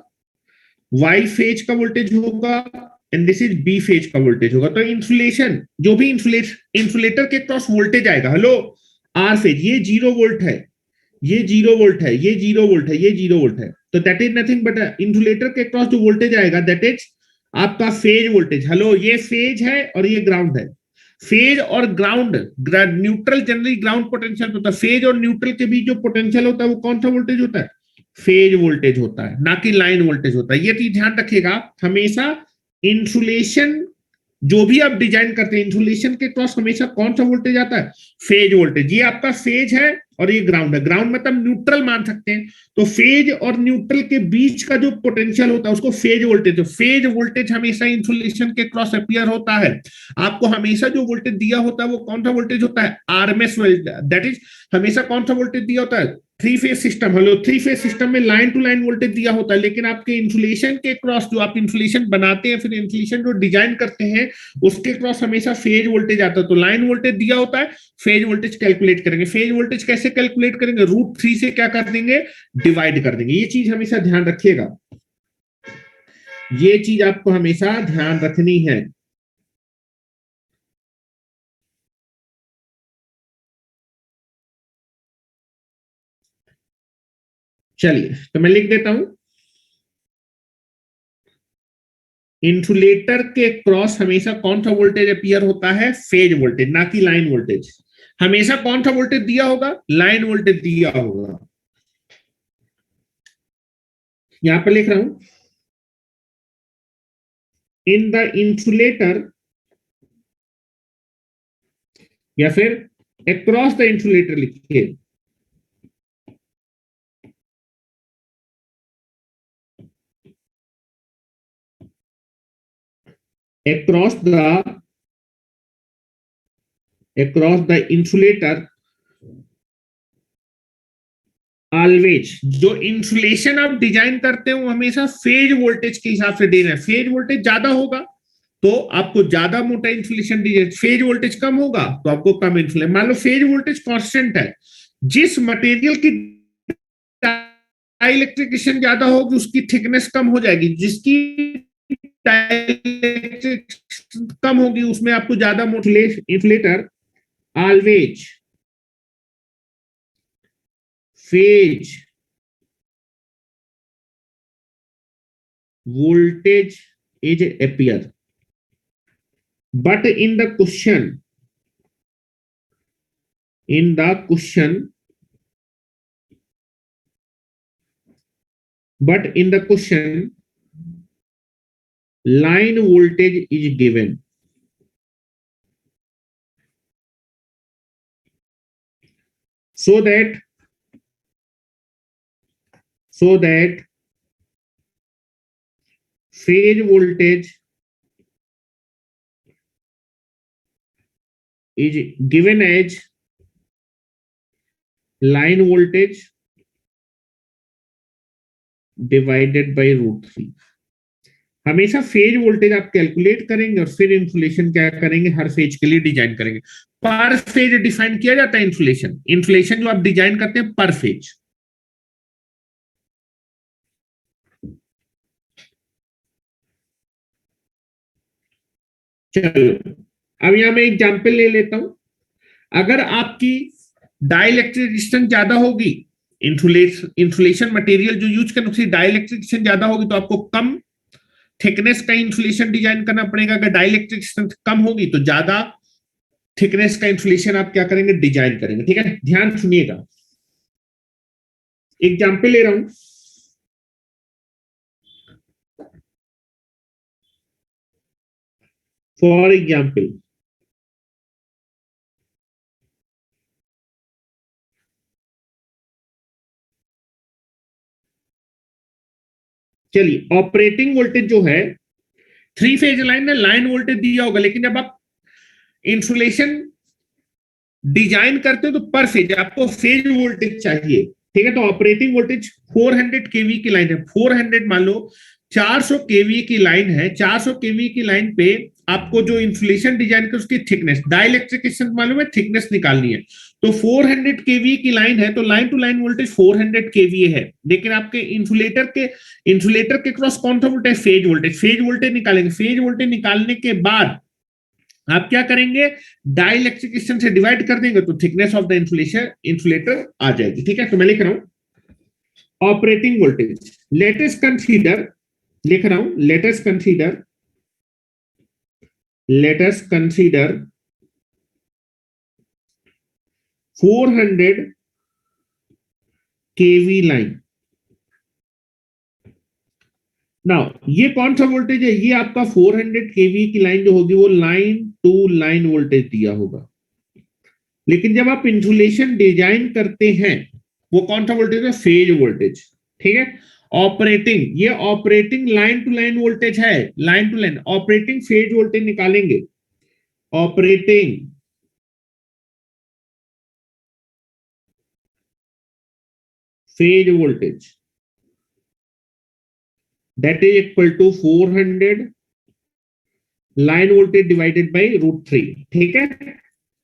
वाई फेज का वोल्टेज होगा and this is B phase का वोल्टेज होगा। तो इंसुलेशन जो भी इंसुलेटर के क्रॉस वोल्टेज आएगा, हेलो आर फेज, ये 0 वोल्ट है, ये 0 वोल्ट है, ये 0 वोल्ट है, ये 0 वोल्ट है, तो that is nothing but insulator के क्रॉस जो वोल्टेज आएगा दैट इज आपका फेज वोल्टेज। हेलो, ये फेज है और ये ग्राउंड है। फेज और ground, neutral generally ground potential होता है, फेज और न्यूट्रल के बीच जो पोटेंशियल होता है वो कौन सा वोल्टेज होता है, फेज वोल्टेज होता है, ना कि लाइन वोल्टेज होता है। ये चीज ध्यान रखिएगा हमेशा। इंसुलेशन जो भी आप डिजाइन करते हैं इंसुलेशन के क्रॉस हमेशा कौन सा वोल्टेज आता है, फेज वोल्टेज। ये आपका फेज है और ये ग्राउंड है, ग्राउंड मतलब न्यूट्रल मान सकते हैं। तो फेज और न्यूट्रल के बीच का जो पोटेंशियल होता है उसको फेज वोल्टेज, तो फेज वोल्टेज हमेशा इंसुलेशन के क्रॉस अपीयर होता है। आपको हमेशा जो वोल्टेज दिया होता है वो कौन सा वोल्टेज होता है, आरएमएस वोल्टेज। दैट इज हमेशा कौन सा वोल्टेज दिया होता है, three phase system. Hello, three phase system में लाइन टू लाइन वोल्टेज दिया होता है, लेकिन आपके इंसुलेशन के क्रॉस जो आप इंसुलेशन बनाते हैं फिर इंसुलेशन जो डिजाइन करते हैं उसके क्रॉस हमेशा फेज वोल्टेज आता है। तो लाइन वोल्टेज दिया होता है, फेज वोल्टेज कैलकुलेट करेंगे। फेज वोल्टेज कैसे कैलकुलेट करेंगे, √3 से क्या कर देंगे, डिवाइड कर देंगे। ये चीज हमेशा ध्यान रखिएगा, ये चीज आपको हमेशा ध्यान रखनी है। चलिए तो मैं लिख देता हूं, इंसुलेटर के क्रॉस हमेशा कौन सा वोल्टेज अपीयर होता है, फेज वोल्टेज, ना कि लाइन वोल्टेज। हमेशा कौन सा वोल्टेज दिया होगा, लाइन वोल्टेज दिया होगा। यहां पर लिख रहा हूं, इन द इंसुलेटर या फिर अक्रॉस द इंसुलेटर लिखिए, across the insulator ऑलवेज। जो इंसुलेशन आप डिजाइन करते हो हमेशा फेज वोल्टेज के हिसाब से देना है। फेज वोल्टेज ज्यादा होगा तो आपको ज्यादा मोटा इंसुलेशन डिजाइन, फेज वोल्टेज कम होगा तो आपको कम इंसुलेशन। मान लो फेज वोल्टेज कांस्टेंट है, जिस मटेरियल की इलेक्ट्रिकेशन ज्यादा होगी उसकी थिकनेस कम हो जाएगी, जिसकी कम होगी उसमें आपको ज्यादा मोटा insulator always phase voltage is appear, but in the question but in the question line voltage is given. So that phase voltage is given as line voltage divided by √3. हमेशा फेज वोल्टेज आप calculate करेंगे और फिर insulation क्या करेंगे, हर phase के लिए design करेंगे. पर फेज डिफाइन किया जाता है इंसुलेशन. इंसुलेशन जो आप डिजाइन करते हैं पर फेज. चलो अब यहां मैं एग्जाम्पल ले लेता हूं. अगर आपकी डाइलेक्ट्रिक रेजिस्टेंस ज्यादा होगी, इंसुलेशन मटेरियल जो यूज करना उसकी डाइलेक्ट्रिक रेजिस्टेंस ज्यादा होगी तो आपको कम थिकनेस का इंसुलेशन डिजाइन करना पड़ेगा. अगर डाइलेक्ट्रिक रेजिस्टेंस कम होगी तो ज्यादा थिकनेस का इंसुलेशन आप क्या करेंगे, डिजाइन करेंगे. ठीक है, ध्यान सुनिएगा. एग्जाम्पल ले रहा हूं. फॉर एग्जाम्पल, चलिए ऑपरेटिंग वोल्टेज जो है 3 फेज लाइन में लाइन वोल्टेज दिया होगा, लेकिन जब आप इंसुलेशन डिजाइन करते हो तो पर फेज आपको फेज वोल्टेज चाहिए. ठीक है, तो ऑपरेटिंग वोल्टेज 400 केवी की लाइन है. 400 मान लो 400 केवी की लाइन है. 400 केवी की लाइन पे आपको जो इंसुलेशन डिजाइन कर उसकी थिकनेस, डाइलेक्ट्रिक मालूम है, थिकनेस निकालनी है. तो 400 केवी की लाइन है तो लाइन टू लाइन वोल्टेज 400 केवी है. लेकिन आपके इंसुलेटर के क्रॉस कौन सा voltage, phase voltage. Phase voltage निकालेंगे. फेज वोल्टेज निकालने के बाद आप क्या करेंगे, डाइलेक्ट्रिक से डिवाइड कर देंगे तो थिकनेस ऑफ द इंसुलेटर आ जाएगी. ठीक है, तो मैं लिख रहा हूं ऑपरेटिंग वोल्टेज. लेटेस्ट कंसीडर, लिख रहा हूं लेटेस्ट कंसीडर 400 केवी लाइन. नाउ ये कौन सा वोल्टेज है, ये आपका 400 केवी की लाइन जो होगी वो लाइन टू लाइन वोल्टेज दिया होगा. लेकिन जब आप इंसुलेशन डिजाइन करते हैं वो कौन सा वोल्टेज है, फेज वोल्टेज. ठीक है, ऑपरेटिंग, ये operating line to line voltage है. Line to line operating phase voltage निकालेंगे. Operating phase voltage that is equal to 400 line voltage divided by √3. ठीक है,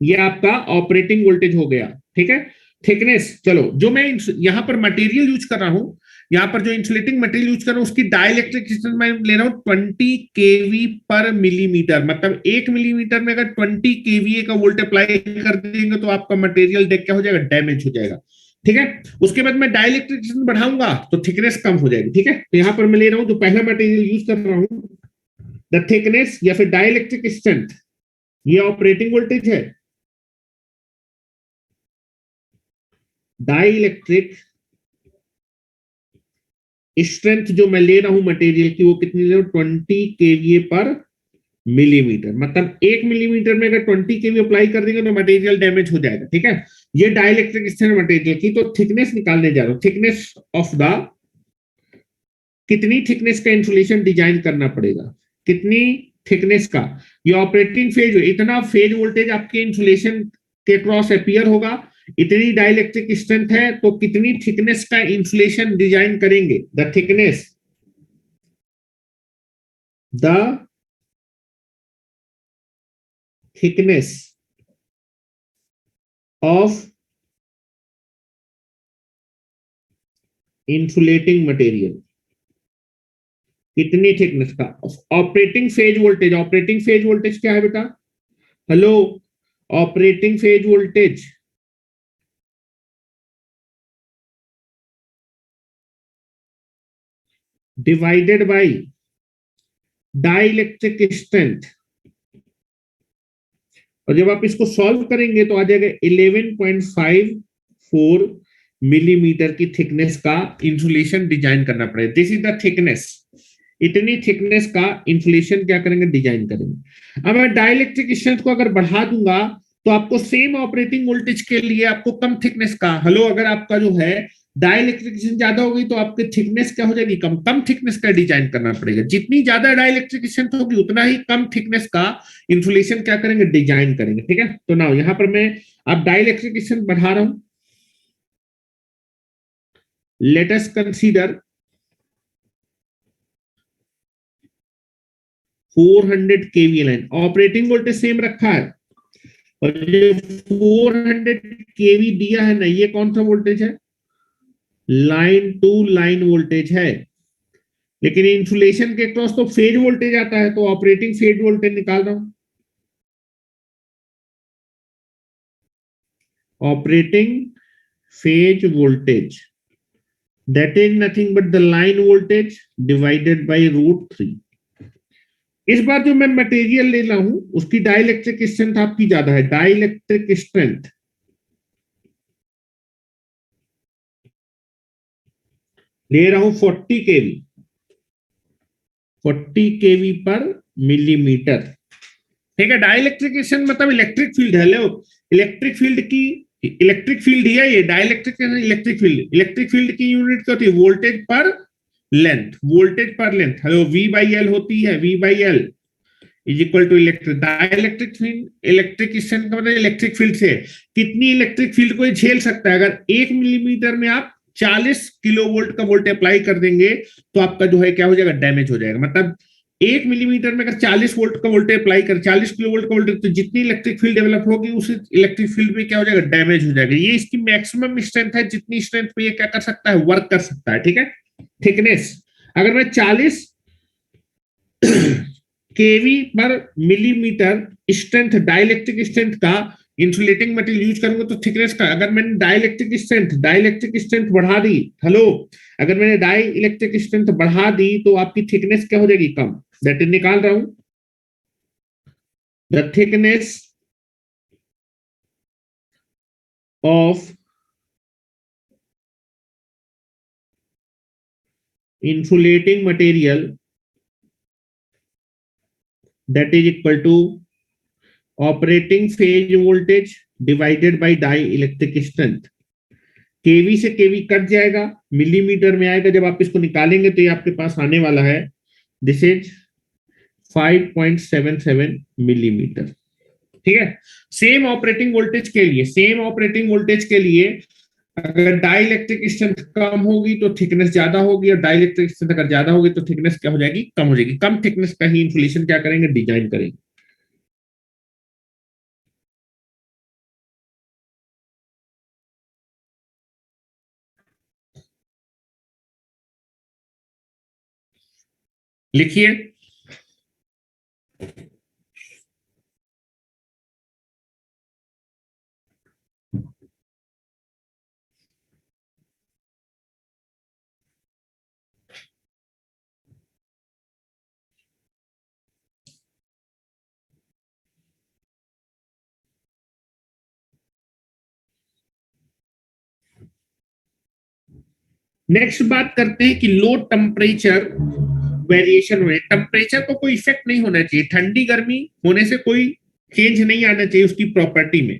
ये आपका ऑपरेटिंग वोल्टेज हो गया. ठीक है, थिकनेस, चलो जो मैं यहां पर मटेरियल यूज कर रहा हूं, यहां पर जो इंसुलेटिंग मटेरियल यूज कर रहा हूं उसकी डाइलेक्ट्रिक रेजिस्टेंस मैं ले रहा हूं 20 केवी पर मिलीमीटर. मतलब 1 मिलीमीटर में अगर 20 केवीए का वोल्ट अप्लाई कर देंगे तो आपका मटेरियल देख क्या हो जाएगा, डैमेज हो जाएगा. ठीक है, उसके बाद मैं डाइलेक्ट्रिक रेजिस्टेंस बढ़ाऊंगा तो थिकनेस कम हो जाएगी. ठीक है, तो यहां पर मैं ले रहा हूं जो पहला मटेरियल यूज कर रहा हूं, द थिकनेस या फिर डाइलेक्ट्रिक स्ट्रेंथ, ये ऑपरेटिंग वोल्टेज है. डाइलेक्ट्रिक स्ट्रेंथ जो मैं ले रहा हूं मटेरियल की वो कितनी ले रहा हूं, 20 केवीए पर मिलीमीटर. मतलब 1 मिलीमीटर में अगर 20 केवी अप्लाई कर देंगे तो मटेरियल डैमेज हो जाएगा. ठीक है, ये डाइलेक्ट्रिक स्ट्रेंथ मटेरियल की. तो थिकनेस निकालने जा रहा हूं. थिकनेस ऑफ द, कितनी थिकनेस का इंसुलेशन डिजाइन करना पड़ेगा, कितनी थिकनेस का. ये ऑपरेटिंग फेज, इतना फेज वोल्टेज आपके इंसुलेशन के क्रॉस अपीयर होगा, इतनी डाइलेक्ट्रिक स्ट्रेंथ है तो कितनी थिकनेस का इंसुलेशन डिजाइन करेंगे. The thickness of insulating material, कितनी थिकनेस का. Operating phase voltage, operating phase voltage क्या है बेटा, hello, operating phase voltage divided bye dielectric strength. और जब आप इसको सॉल्व करेंगे तो आ जाएगा 11.54 मिलीमीटर की थिकनेस का इंसुलेशन डिजाइन करना पड़ेगा. This is the thickness. इतनी थिकनेस का इंसुलेशन क्या करेंगे, डिजाइन करेंगे। अब मैं डाइलेक्ट्रिक स्ट्रेंथ को अगर बढ़ा दूंगा तो आपको सेम ऑपरेटिंग वोल्टेज के लिए आपको कम थिकनेस का, हेलो, अगर आपका जो है डाइलेक्ट्रिक ज्यादा होगी तो आपकी थिकनेस क्या हो जाएगी, कम। कम थिकनेस का डिजाइन करना पड़ेगा। जितनी ज्यादा डाइलेक्ट्रिक स्ट्रेंथ होगी उतना ही कम थिकनेस का इंसुलेशन क्या करेंगे, डिजाइन करेंगे। ठीक है, तो ना यहां पर मैं अब डाइलेक्ट्रिक स्ट्रेंथ बढ़ा रहा हूं। लेट अस कंसीडर 400 केवी लाइन, ऑपरेटिंग वोल्टेज सेम रखा है और जो 400 केवी दिया है ना, ये कौन सा वोल्टेज है, लाइन टू लाइन वोल्टेज है। लेकिन इंसुलेशन के क्रॉस तो फेज वोल्टेज आता है, तो ऑपरेटिंग फेज वोल्टेज निकाल रहा हूं। Operating phase voltage, that is nothing but the line voltage divided bye √3। इस बार जो मैं मटेरियल ले रहा हूं उसकी डाइलेक्ट्रिक स्ट्रेंथ आपकी ज्यादा है। डाइलेक्ट्रिक स्ट्रेंथ ले रहा हूं 40 केवी, 40 केवी पर मिलीमीटर। ठीक है, डाइलेक्ट्रिक स्ट्रेंथ मतलब इलेक्ट्रिक फील्ड है। लो, इलेक्ट्रिक फील्ड की, इलेक्ट्रिक फील्ड ही है ये। Dielectric electric field, electric field की यूनिट क्या होती है, voltage per length. Voltage per length, hello, V/L होती है। V/L is equal to electric, dielectric field, electric strength का मतलब इलेक्ट्रिक फील्ड से कितनी इलेक्ट्रिक फील्ड को झेल सकता है। अगर 1 मिलीमीटर में आप 40 किलोवोल्ट का वोल्ट अप्लाई कर देंगे तो आपका जो है क्या हो जाएगा, डैमेज हो जाएगा। मतलब 1 मिलीमीटर में अगर 40 वोल्ट का वोल्ट अप्लाई कर, 40 किलोवोल्ट का वोल्ट, तो जितनी इलेक्ट्रिक फील्ड डेवलप होगी उस इलेक्ट्रिक फील्ड में क्या हो जाएगा, डैमेज हो जाएगा। ये इसकी मैक्सिमम स्ट्रेंथ है, जितनी स्ट्रेंथ पे ये क्या कर सकता है, वर्क कर सकता है। ठीक है, थिकनेस अगर मैं 40 केवी पर मिलीमीटर स्ट्रेंथ, डाइलेक्ट्रिक स्ट्रेंथ का इंसुलेटिंग मटेरियल यूज करूंगा तो थिकनेस का, अगर मैंने डाइलेक्ट्रिक स्ट्रेंथ बढ़ा दी, हेलो, अगर मैंने डाई इलेक्ट्रिक स्ट्रेंथ बढ़ा दी तो आपकी थिकनेस क्या हो जाएगी, कम। दैट इज निकाल रहा हूं, the thickness of insulating material, that is equal to operating phase voltage divided by dielectric strength। केवी से केवी कट जाएगा, मिलीमीटर में आएगा। जब आप इसको निकालेंगे तो ये आपके पास आने वाला है, दिस इज 5.77 मिलीमीटर। ठीक है, सेम ऑपरेटिंग वोल्टेज के लिए, सेम ऑपरेटिंग वोल्टेज के लिए अगर डाइलेक्ट्रिक स्ट्रेंथ कम होगी तो थिकनेस ज्यादा होगी, और डाइलेक्ट्रिक स्ट्रेंथ अगर ज्यादा होगी तो थिकनेस क्या हो जाएगी, कम हो जाएगी। कम थिकनेस का ही इंसुलेशन क्या करेंगे, डिजाइन करेंगे। लिखिए, नेक्स्ट बात करते हैं कि लो टेम्परेचर वेरिएशन में टेम्परेचर को कोई इफेक्ट नहीं होना चाहिए, ठंडी गर्मी होने से कोई चेंज नहीं आना चाहिए उसकी प्रॉपर्टी में।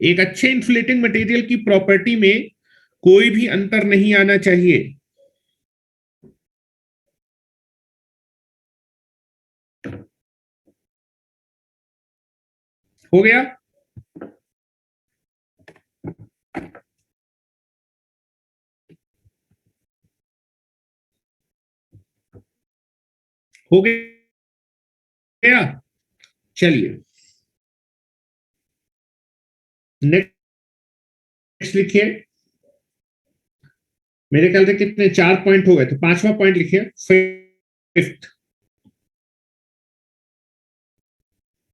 एक अच्छे इंसुलेटिंग मटेरियल की प्रॉपर्टी में कोई भी अंतर नहीं आना चाहिए। हो गया, हो गया। चलिए नेक्स्ट लिखिए। मेरे ख्याल से कितने, 4 पॉइंट हो गए, तो पांचवा पॉइंट लिखिए, fifth,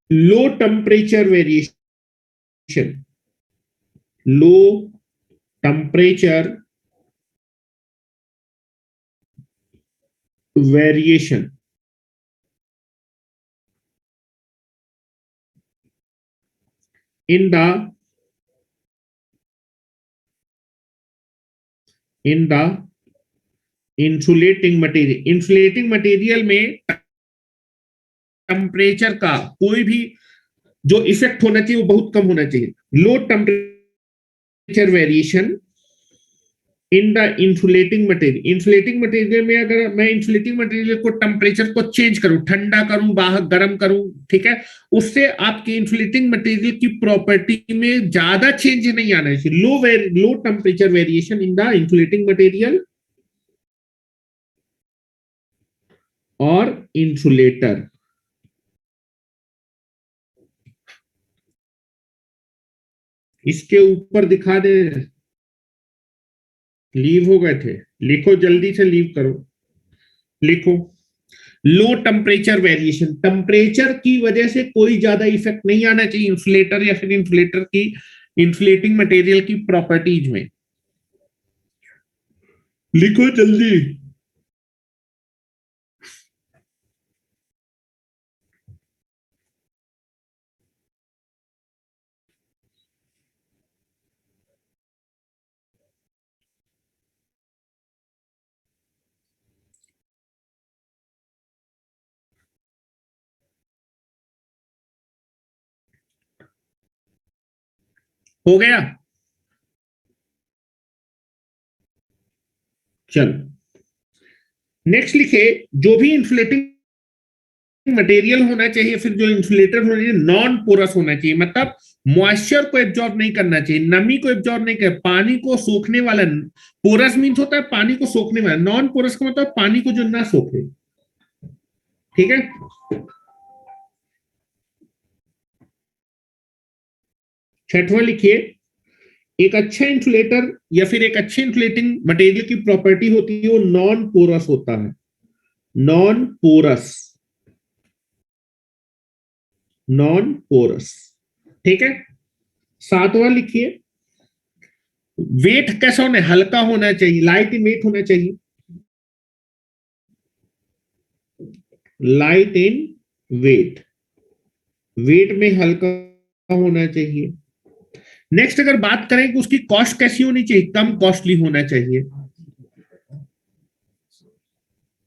low temperature variation. Low temperature variation in the in the insulating material में टेम्परेचर का कोई भी जो इफेक्ट होना चाहिए वो बहुत कम होना चाहिए। Low temperature variation in the insulating material में अगर मैं इंसुलेटिंग मटेरियल को टेम्परेचर को चेंज करूं, ठंडा करूं, बाहर गर्म करूं, ठीक है, उससे आपके इंसुलेटिंग मटेरियल की प्रॉपर्टी में ज्यादा चेंज नहीं आना चाहिए। Low temperature variation in the insulating material और इंसुलेटर। इसके ऊपर दिखा दे, लीव हो गए थे, लिखो जल्दी से, लीव करो, लिखो। लो टेम्परेचर वेरिएशन, टेम्परेचर की वजह से कोई ज्यादा इफेक्ट नहीं आना चाहिए इंसुलेटर या फिर इंसुलेटर की इंसुलेटिंग मटेरियल की प्रॉपर्टीज में। लिखो जल्दी। हो गया? चलो नेक्स्ट लिखे, जो भी इंसुलेटिंग मटेरियल होना चाहिए, फिर जो इंसुलेटर होना चाहिए, नॉन पोरस होना चाहिए, मतलब मॉइस्चर को एब्जॉर्ब नहीं करना चाहिए, नमी को एब्जॉर्ब नहीं कर, पानी को सोखने वाला। पोरस मीन्स होता है पानी को सोखने वाला, नॉन पोरस का मतलब पानी को जो ना सोखे। ठीक है, छठवां लिखिए, एक अच्छा इंसुलेटर या फिर एक अच्छे इंसुलेटिंग मटेरियल की प्रॉपर्टी होती है वो नॉन पोरस होता है, नॉन पोरस, नॉन पोरस। ठीक है, सातवां लिखिए, वेट कैसा होना है, हल्का होना चाहिए, लाइट इन वेट होना चाहिए, लाइट इन वेट, वेट में हल्का होना चाहिए। नेक्स्ट अगर बात करें कि उसकी कॉस्ट कैसी होनी चाहिए, कम कॉस्टली होना चाहिए,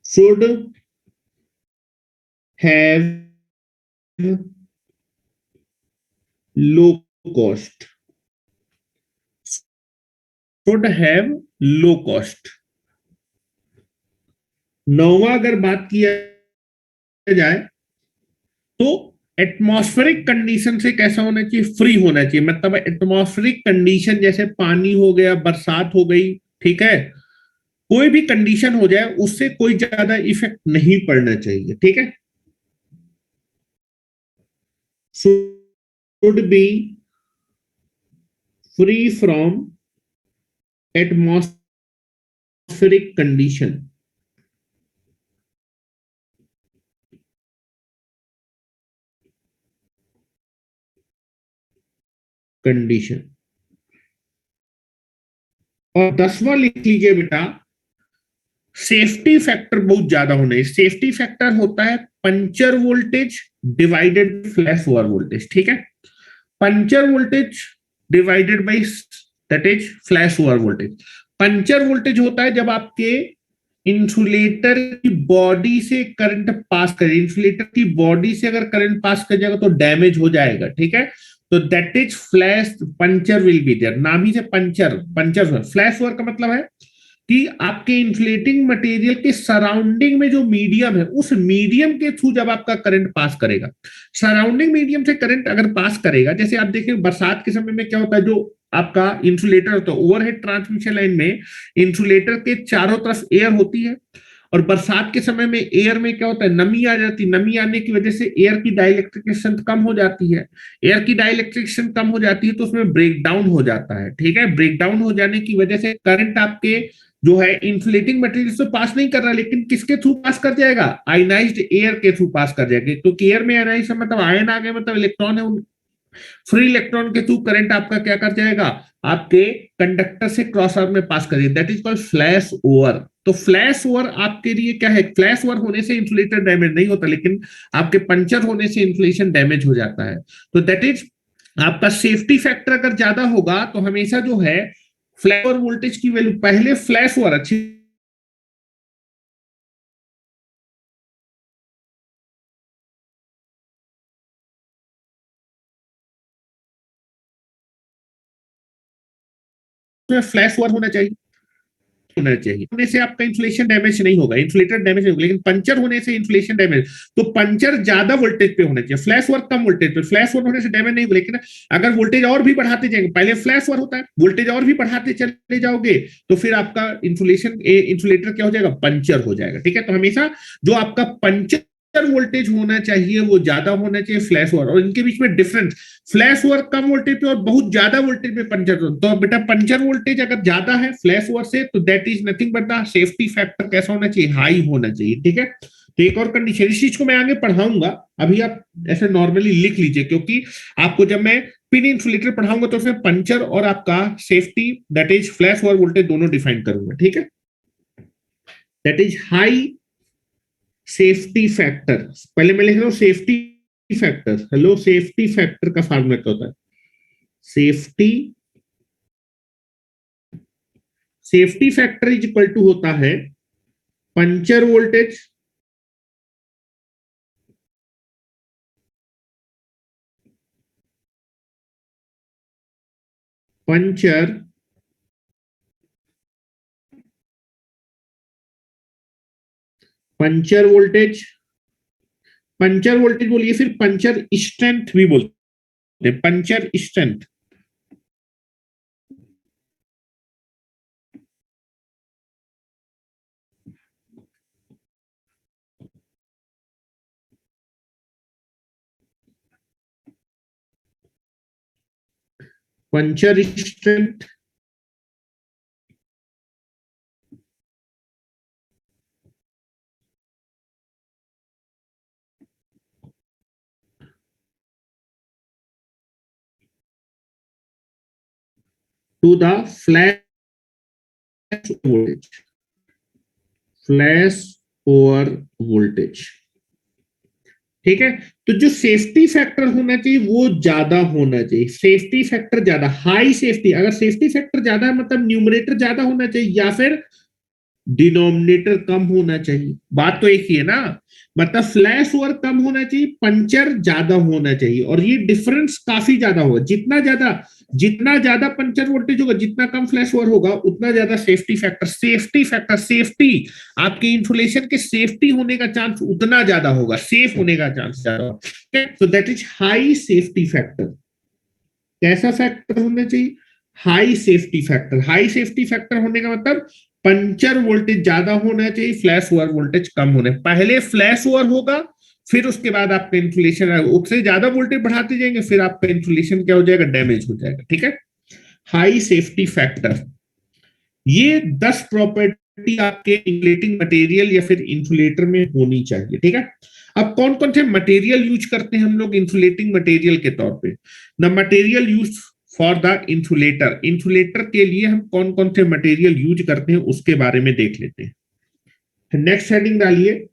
should have low cost, should have low cost. नौवां अगर बात किया जाए तो एटमॉस्फेरिक कंडीशन से कैसा होना चाहिए, फ्री होना चाहिए, मतलब एटमॉस्फेरिक कंडीशन जैसे पानी हो गया, बरसात हो गई, ठीक है, कोई भी कंडीशन हो जाए उससे कोई ज्यादा इफेक्ट नहीं पड़ना चाहिए। ठीक है, should be free from atmospheric condition, condition. और 10वां लिख लीजिए बेटा, सेफ्टी फैक्टर बहुत ज्यादा होना है। सेफ्टी फैक्टर होता है puncture voltage divided flash over voltage. ठीक है, puncture voltage divided by that is flash over voltage. Puncture voltage होता है जब आपके इंसुलेटर की बॉडी से करंट पास करे, इंसुलेटर की बॉडी से अगर करंट पास कर जाएगा तो डैमेज हो जाएगा। ठीक है, तो that is flash puncture will be there, नाम ही से पंचर, पंचर। फ्लैश ओवर का मतलब है कि आपके इंसुलेटिंग मटेरियल के सराउंडिंग में जो मीडियम है, उस मीडियम के थ्रू जब आपका करंट पास करेगा, सराउंडिंग मीडियम से करंट अगर पास करेगा, जैसे आप देखें बरसात के समय में क्या होता है, जो आपका इंसुलेटर होता है ओवरहेड ट्रांसमिशन लाइन में इंसुलेटर के चारों तरफ एयर होती है, और बरसात के समय में एयर में क्या होता है, नमी आ जाती है, नमी आने की वजह से एयर की डाइलेक्ट्रिकेशन कम हो जाती है, एयर की डाइलेक्ट्रिकेशन कम हो जाती है तो उसमें ब्रेक डाउन हो जाता है। ठीक है, ब्रेक डाउन हो जाने की वजह से करंट आपके जो है इंसुलेटिंग मटेरियल तो पास नहीं कर रहा, लेकिन किसके थ्रू पास कर जाएगा, आयनाइज्ड एयर के थ्रू पास कर जाएगा, क्योंकि एयर में आयनाइज मतलब आयन आ गए, मतलब इलेक्ट्रॉन है, फ्री इलेक्ट्रॉन के थ्रू करंट आपका क्या कर जाएगा, आपके कंडक्टर से क्रॉस आर्म में पास करेगा, that is called flash over. तो फ्लैश ओवर आपके लिए क्या है, फ्लैश ओवर होने से इंसुलेटर डैमेज नहीं होता, लेकिन आपके पंचर होने से इंसुलेशन डैमेज हो जाता है। तो दैट इज आपका सेफ्टी फैक्टर अगर ज्यादा होगा तो हमेशा जो है फ्लैश ओवर वोल्टेज की वैल्यू पहले फ्लैश ओवर अच्छी फ्लैश ओवर होना चाहिए होने से आपका इन्फ्लेशन डैमेज नहीं होगा, इन्फ्लेटर डैमेज नहीं होगा, लेकिन पंचर होने से इन्फ्लेशन डैमेज। तो पंचर ज्यादा वोल्टेज पे होना चाहिए, फ्लैश ओवर कम वोल्टेज पे। फ्लैश ओवर होने से डैमेज नहीं होगा, लेकिन अगर वोल्टेज और भी बढ़ाते जाएंगे, पहले फ्लैश ओवर होता है, वोल्टेज और भी बढ़ाते चले जाओगे तो फिर आपका इंसुलेटर क्या हो जाएगा, पंचर हो जाएगा। ठीक है, तो हमेशा जो आपका पंचर वोल्टेज होना चाहिए वो ज्यादा होना चाहिए फ्लैश ओवर, और इनके बीच में डिफरेंस, फ्लैश ओवर कम वोल्टेज पे और बहुत ज्यादा वोल्टेज पे पंचर। तो बेटा पंचर वोल्टेज अगर ज्यादा है फ्लैश ओवर से तो that is nothing but the safety factor कैसा होना चाहिए, हाई होना चाहिए। ठीक है, तो एक और कंडीशन, इस चीज को मैं आगे पढ़ाऊंगा, अभी आप ऐसे नॉर्मली लिख लीजिए, क्योंकि आपको जब मैं पिन इंसुलेटर पढ़ाऊंगा तो उसमें पंचर और आपका safety that is flash over voltage दोनों डिफाइन करूंगा। ठीक है, that is high safety factor. पहले मैं लिख रहा हूं safety factor. Hello, safety factor का फार्मूला क्या होता है, safety safety factor is equal to होता है puncture voltage puncture puncture voltage puncture voltage बोलिए, फिर पंचर स्ट्रेंथ भी बोलते हैं, puncture strength. Puncture strength to the flash voltage, flash over voltage. ठीक है, तो जो सेफ्टी फैक्टर होना चाहिए वो ज्यादा होना चाहिए, सेफ्टी फैक्टर ज्यादा, हाई सेफ्टी। अगर सेफ्टी फैक्टर ज्यादा है मतलब न्यूमरेटर ज्यादा होना चाहिए या फिर डिनोमिनेटर कम होना चाहिए। बात तो एक ही है ना, मतलब फ्लैश ओवर कम होना चाहिए, पंचर ज्यादा होना चाहिए, और ये डिफरेंस काफी ज्यादा होगा। जितना ज्यादा पंचर वोल्टेज होगा, जितना कम फ्लैश ओवर होगा, उतना ज्यादा सेफ्टी आपके इंसुलेशन के सेफ्टी होने का चांस उतना ज्यादा होगा, सेफ होने का चांस ज्यादा होगा। तो that is high safety factor. कैसा फैक्टर होना चाहिए, high safety factor. High safety factor होने का मतलब पंचर वोल्टेज ज्यादा होना चाहिए, फ्लैश ओवर वोल्टेज कम होने। पहले फ्लैश ओवर होगा, फिर उसके बाद आपका इंसुलेशन, उससे ज्यादा वोल्टेज बढ़ाते जाएंगे, फिर आपका इंसुलेशन क्या हो जाएगा, डैमेज हो जाएगा। ठीक है, हाई सेफ्टी फैक्टर। ये 10 प्रॉपर्टी आपके इंसुलेटिंग मटेरियल या फिर इंसुलेटर में होनी चाहिए। ठीक है, अब कौन कौन से मटेरियल यूज करते हैं हम लोग इंसुलेटिंग मटेरियल के तौर पे, the material use for the insulator. Insulator के लिए हम कौन कौन से मटेरियल यूज करते हैं उसके बारे में देख लेते हैं। नेक्स्ट हेडिंग डालिए,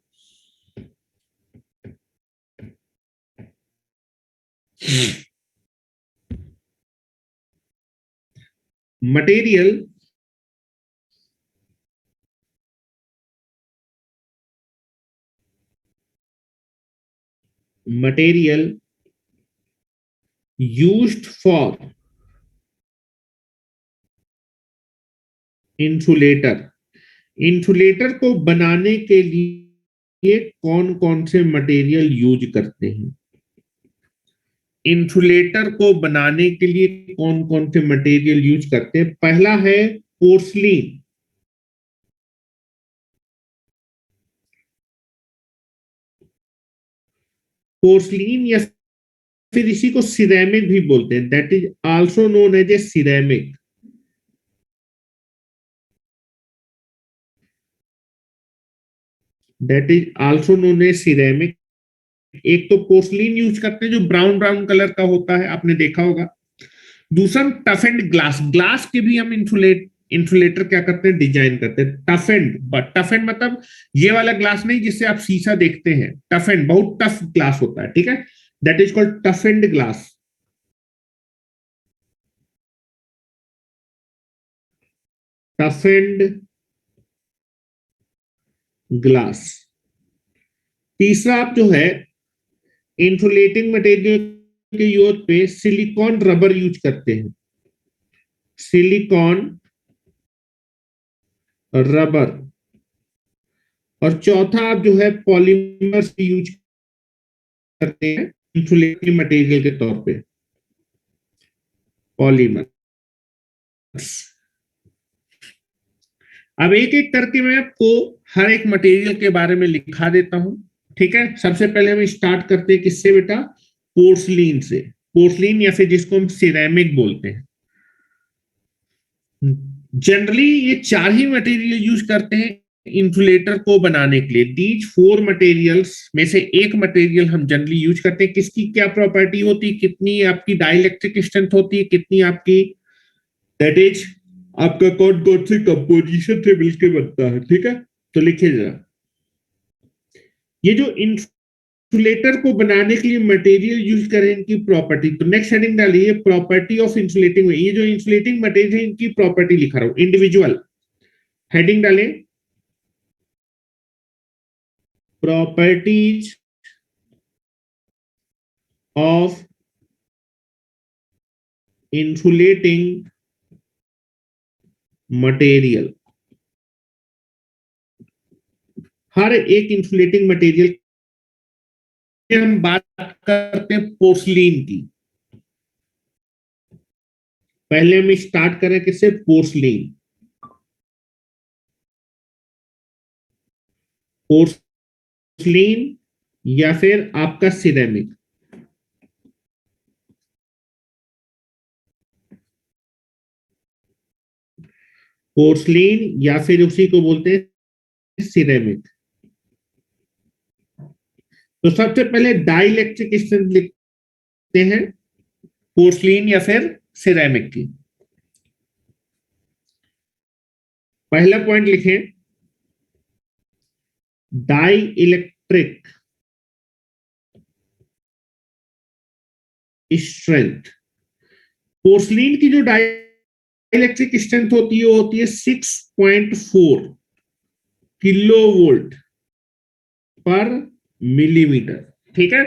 material material used for insulator. Insulator को बनाने के लिए कौन कौन से मटेरियल यूज करते हैं, इंसुलेटर को बनाने के लिए कौन कौन से मटेरियल यूज करते हैं। पहला है पोर्सलिन, पोर्सलिन या फिर इसी को सिरेमिक भी बोलते हैं, that is also known as a ceramic. That is also known as ceramic. एक तो पोर्सलिन यूज करते हैं जो ब्राउन ब्राउन कलर का होता है, आपने देखा होगा। दूसरा टफ एंड ग्लास, ग्लास के भी हम इंसुलेटर क्या करते हैं, डिजाइन करते हैं। Tough and, but tough and मतलब ये वाला ग्लास नहीं जिससे आप शीशा देखते हैं, टफ एंड बहुत टफ ग्लास होता है। ठीक है, that is called tough and glass. Toughened glass. तीसरा आप जो है इंसुलेटिंग मटेरियल के यूज पे सिलिकॉन रबर यूज करते हैं, सिलिकॉन रबर। और चौथा आप जो है पॉलीमर यूज करते हैं इंसुलेटिंग मटेरियल के तौर पे, पॉलीमर। अब एक एक करके मैं आपको हर एक मटेरियल के बारे में लिखा देता हूं, ठीक है। सबसे पहले हम स्टार्ट करते हैं किससे बेटा, पोर्सलिन से। पोर्सलिन या फिर जिसको हम सिरेमिक बोलते हैं। जनरली ये चार ही मटेरियल यूज करते हैं इंसुलेटर को बनाने के लिए। दीज फोर मटेरियल्स में से एक मटेरियल हम जनरली यूज करते हैं। किसकी क्या प्रॉपर्टी होती है, कितनी आपकी डाइलेक्ट्रिक स्ट्रेंथ होती है, कितनी आपकी, दैट इज आपका कौन कौन से कंपोजिशन से मिलकर बनता है, ठीक है। तो लिखिए जरा, ये जो इंसुलेटर को बनाने के लिए मटेरियल यूज करें इनकी प्रॉपर्टी। तो नेक्स्ट हेडिंग डालिए प्रॉपर्टी ऑफ इंसुलेटिंग। ये जो इंसुलेटिंग मटेरियल है इनकी प्रॉपर्टी लिखा रहा हूं, इंडिविजुअल। हेडिंग डालें प्रॉपर्टीज ऑफ इंसुलेटिंग मटेरियल। हर एक इंसुलेटिंग मटेरियल हम बात करते हैं पोर्सलिन की। पहले हम स्टार्ट करें किससे, पोर्सलिन। पोर्सलिन या फिर आपका सिरेमिक। पोर्सलिन या फिर उसी को बोलते हैं सिरेमिक। तो सबसे पहले डाइलेक्ट्रिक स्ट्रेंथ लिखते हैं पोर्सलिन या फिर सिरेमिक की। पहला पॉइंट लिखें डाई इलेक्ट्रिक स्ट्रेंथ। पोर्सलिन की जो डाई इलेक्ट्रिक स्ट्रेंथ होती है 6.4 किलो वोल्ट पर मिलीमीटर, ठीक है।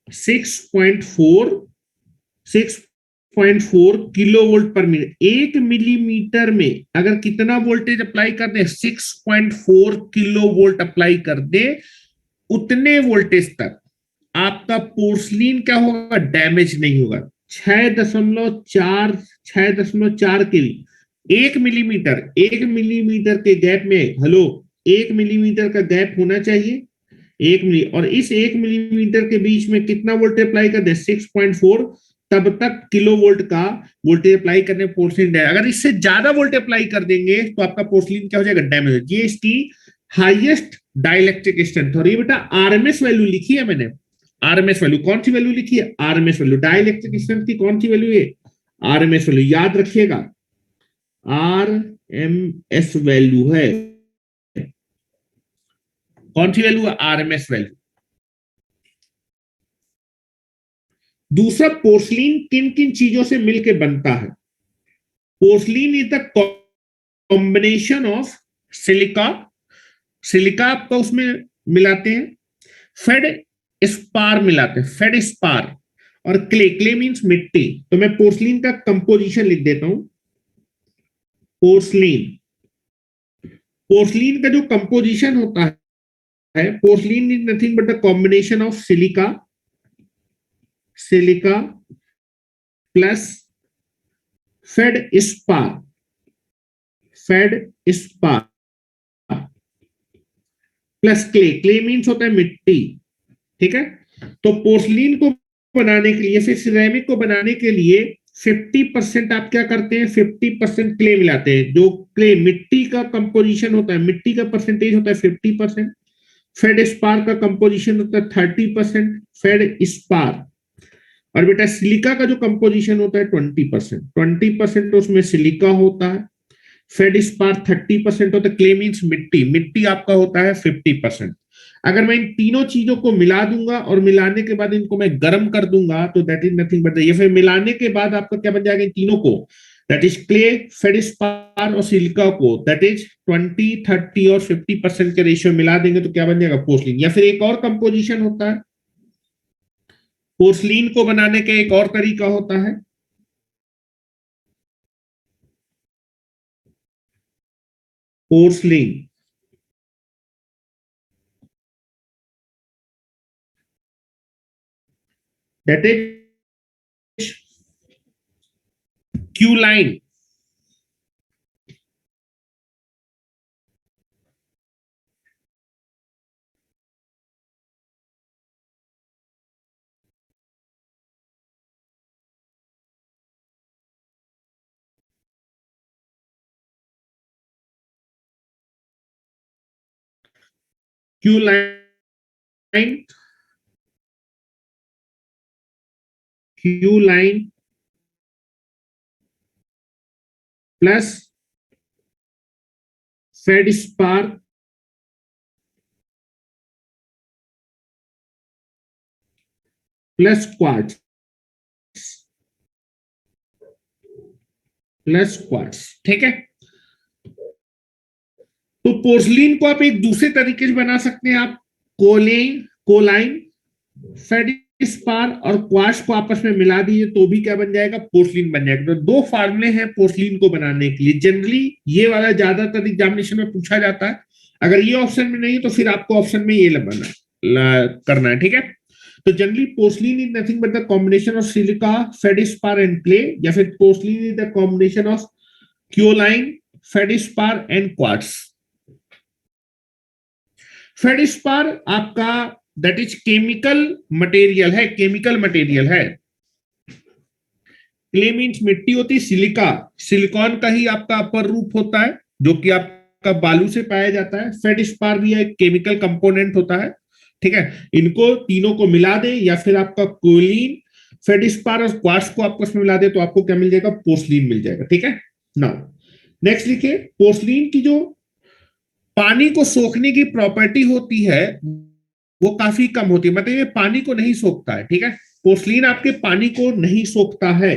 6.4 किलो वोल्ट पर मिनट। 1 मिलीमीटर में अगर कितना वोल्टेज अप्लाई कर दे, 6.4 किलो वोल्ट अप्लाई कर दे, उतने वोल्टेज तक आपका पोर्सलिन क्या होगा, डैमेज नहीं होगा। 6.4 के लिए 1 मिलीमीटर के गैप में, हेलो, 1 मिलीमीटर का गैप होना चाहिए, 1 मिली, और इस 1 मिलीमीटर के बीच में कितना वोल्टेज अप्लाई कर दे, 6.4, तब तक किलो वोल्ट का वोल्टेज अप्लाई करने पोर्सलिन डैमेज। अगर इससे ज्यादा वोल्टेज अप्लाई कर देंगे तो आपका पोर्सलिन क्या हो जाएगा, डैमेज। ये इसकी हाईएस्ट डाइलेक्ट्रिक स्ट्रेंथ। और ये बेटा आरएमएस वैल्यू लिखी है मैंने, आरएमएस वैल्यू कौन सी वैल्यू लिखी है, आरएमएस वैल्यू। डाइलेक्ट्रिक स्ट्रेंथ की कौन सी वैल्यू है, आरएमएस वैल्यू, याद रखिएगा, आरएमएस वैल्यू है। कौन सी वैल्यू है, आरएमएस वैल्यू। दूसरा, पोर्सलिन किन किन चीजों से मिलकर बनता है। Porcelain is the combination of silica, silica आपका उसमें मिलाते हैं, फेड स्पार मिलाते हैं, फेड स्पार, और क्ले, क्ले मींस मिट्टी। तो मैं पोर्सलिन का कंपोजिशन लिख देता हूं। पोर्सलिन, पोर्सलिन का जो कंपोजिशन होता है, porcelain is nothing but the combination of silica, silica plus feldspar, feldspar plus clay, clay means होता है मिट्टी, ठीक है। तो पोर्सलिन को बनाने के लिए, फिर सिरेमिक को बनाने के लिए 50% आप क्या करते हैं, 50% क्ले मिलाते हैं। जो क्ले मिट्टी का कंपोजिशन होता है, मिट्टी का परसेंटेज होता है 50%, फेड स्पार का कंपोजिशन होता है 30%, फेड स्पार। और बेटा सिलिका का जो कंपोजिशन होता है 20%, 20% उसमें सिलिका होता है, फेड स्पार 30% होता है, क्ले मींस मिट्टी, मिट्टी आपका होता है 50%। अगर मैं इन तीनों चीजों को मिला दूंगा और मिलाने के बाद इनको मैं गर्म कर दूंगा तो दैट इज नथिंग बट, ये फिर मिलाने के बाद आपका क्या बन जाएगा, इन तीनों को दैट इज क्ले, फेडिस्पार और सिलिका को दैट इज 20, 30 और 50% के रेशियो मिला देंगे तो क्या बन जाएगा? पोर्सलिन। या फिर एक और कंपोजिशन होता है, पोर्सलिन को बनाने का एक और तरीका होता है, porcelain. That is kaolin. Kaolin, kaolin plus feldspar plus quartz, plus quartz. ठीक है, तो पोर्सलिन को आप एक दूसरे तरीके से बना सकते हैं। आप कोलेन, कोलाइन, फेडिस्पार और क्वार्ट्ज को आपस में मिला दीजिए तो भी क्या बन जाएगा? पोर्सलिन बन जाएगा। तो दो फार्मूले हैं पोर्सलिन को बनाने के लिए। जनरली ये वाला ज्यादातर एग्जामिनेशन में पूछा जाता है। अगर ये ऑप्शन में नहीं तो फिर आपको ऑप्शन में ये करना है। ठीक है, तो generally porcelain is nothing but the combination of silica, feldspar and clay, या फिर porcelain is the combination of kaolin, feldspar and quartz. Feldspar आपका दैट इज केमिकल मटेरियल है, केमिकल मटेरियल है। क्ले मीन्स मिट्टी होती, सिलिका सिलिकॉन का ही आपका अपर रूप होता है जो कि आपका बालू से पाया जाता है। फेडिस्पार भी एक केमिकल कंपोनेंट होता है। ठीक है, इनको तीनों को मिला दे या फिर आपका कोलिन, फेडिस्पार और क्वार्ट्ज को आपस में मिला दे तो आपको क्या मिल जाएगा? पोर्सलिन मिल जाएगा। ठीक है, नाउ नेक्स्ट लिखिए, पोर्सलिन की जो पानी को सोखने की प्रॉपर्टी होती है वो काफी कम होती है, मतलब ये पानी को नहीं सोखता है। ठीक है, पोर्सलिन आपके पानी को नहीं सोखता है।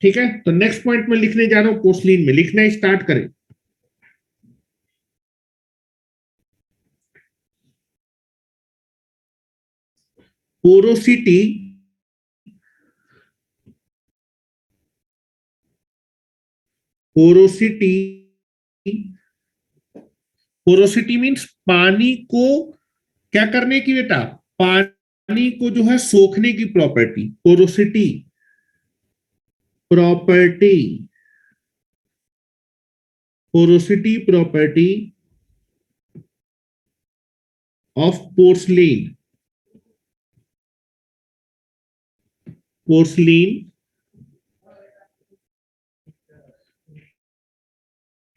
ठीक है, तो नेक्स्ट पॉइंट में लिखने जा रहा हूं पोर्सलिन में। लिखना स्टार्ट करें। पोरोसिटी, पोरोसिटी, पोरोसिटी मीन्स पानी को क्या करने की बेटा? पानी को जो है सोखने की property, porosity property, porosity property of porcelain, porcelain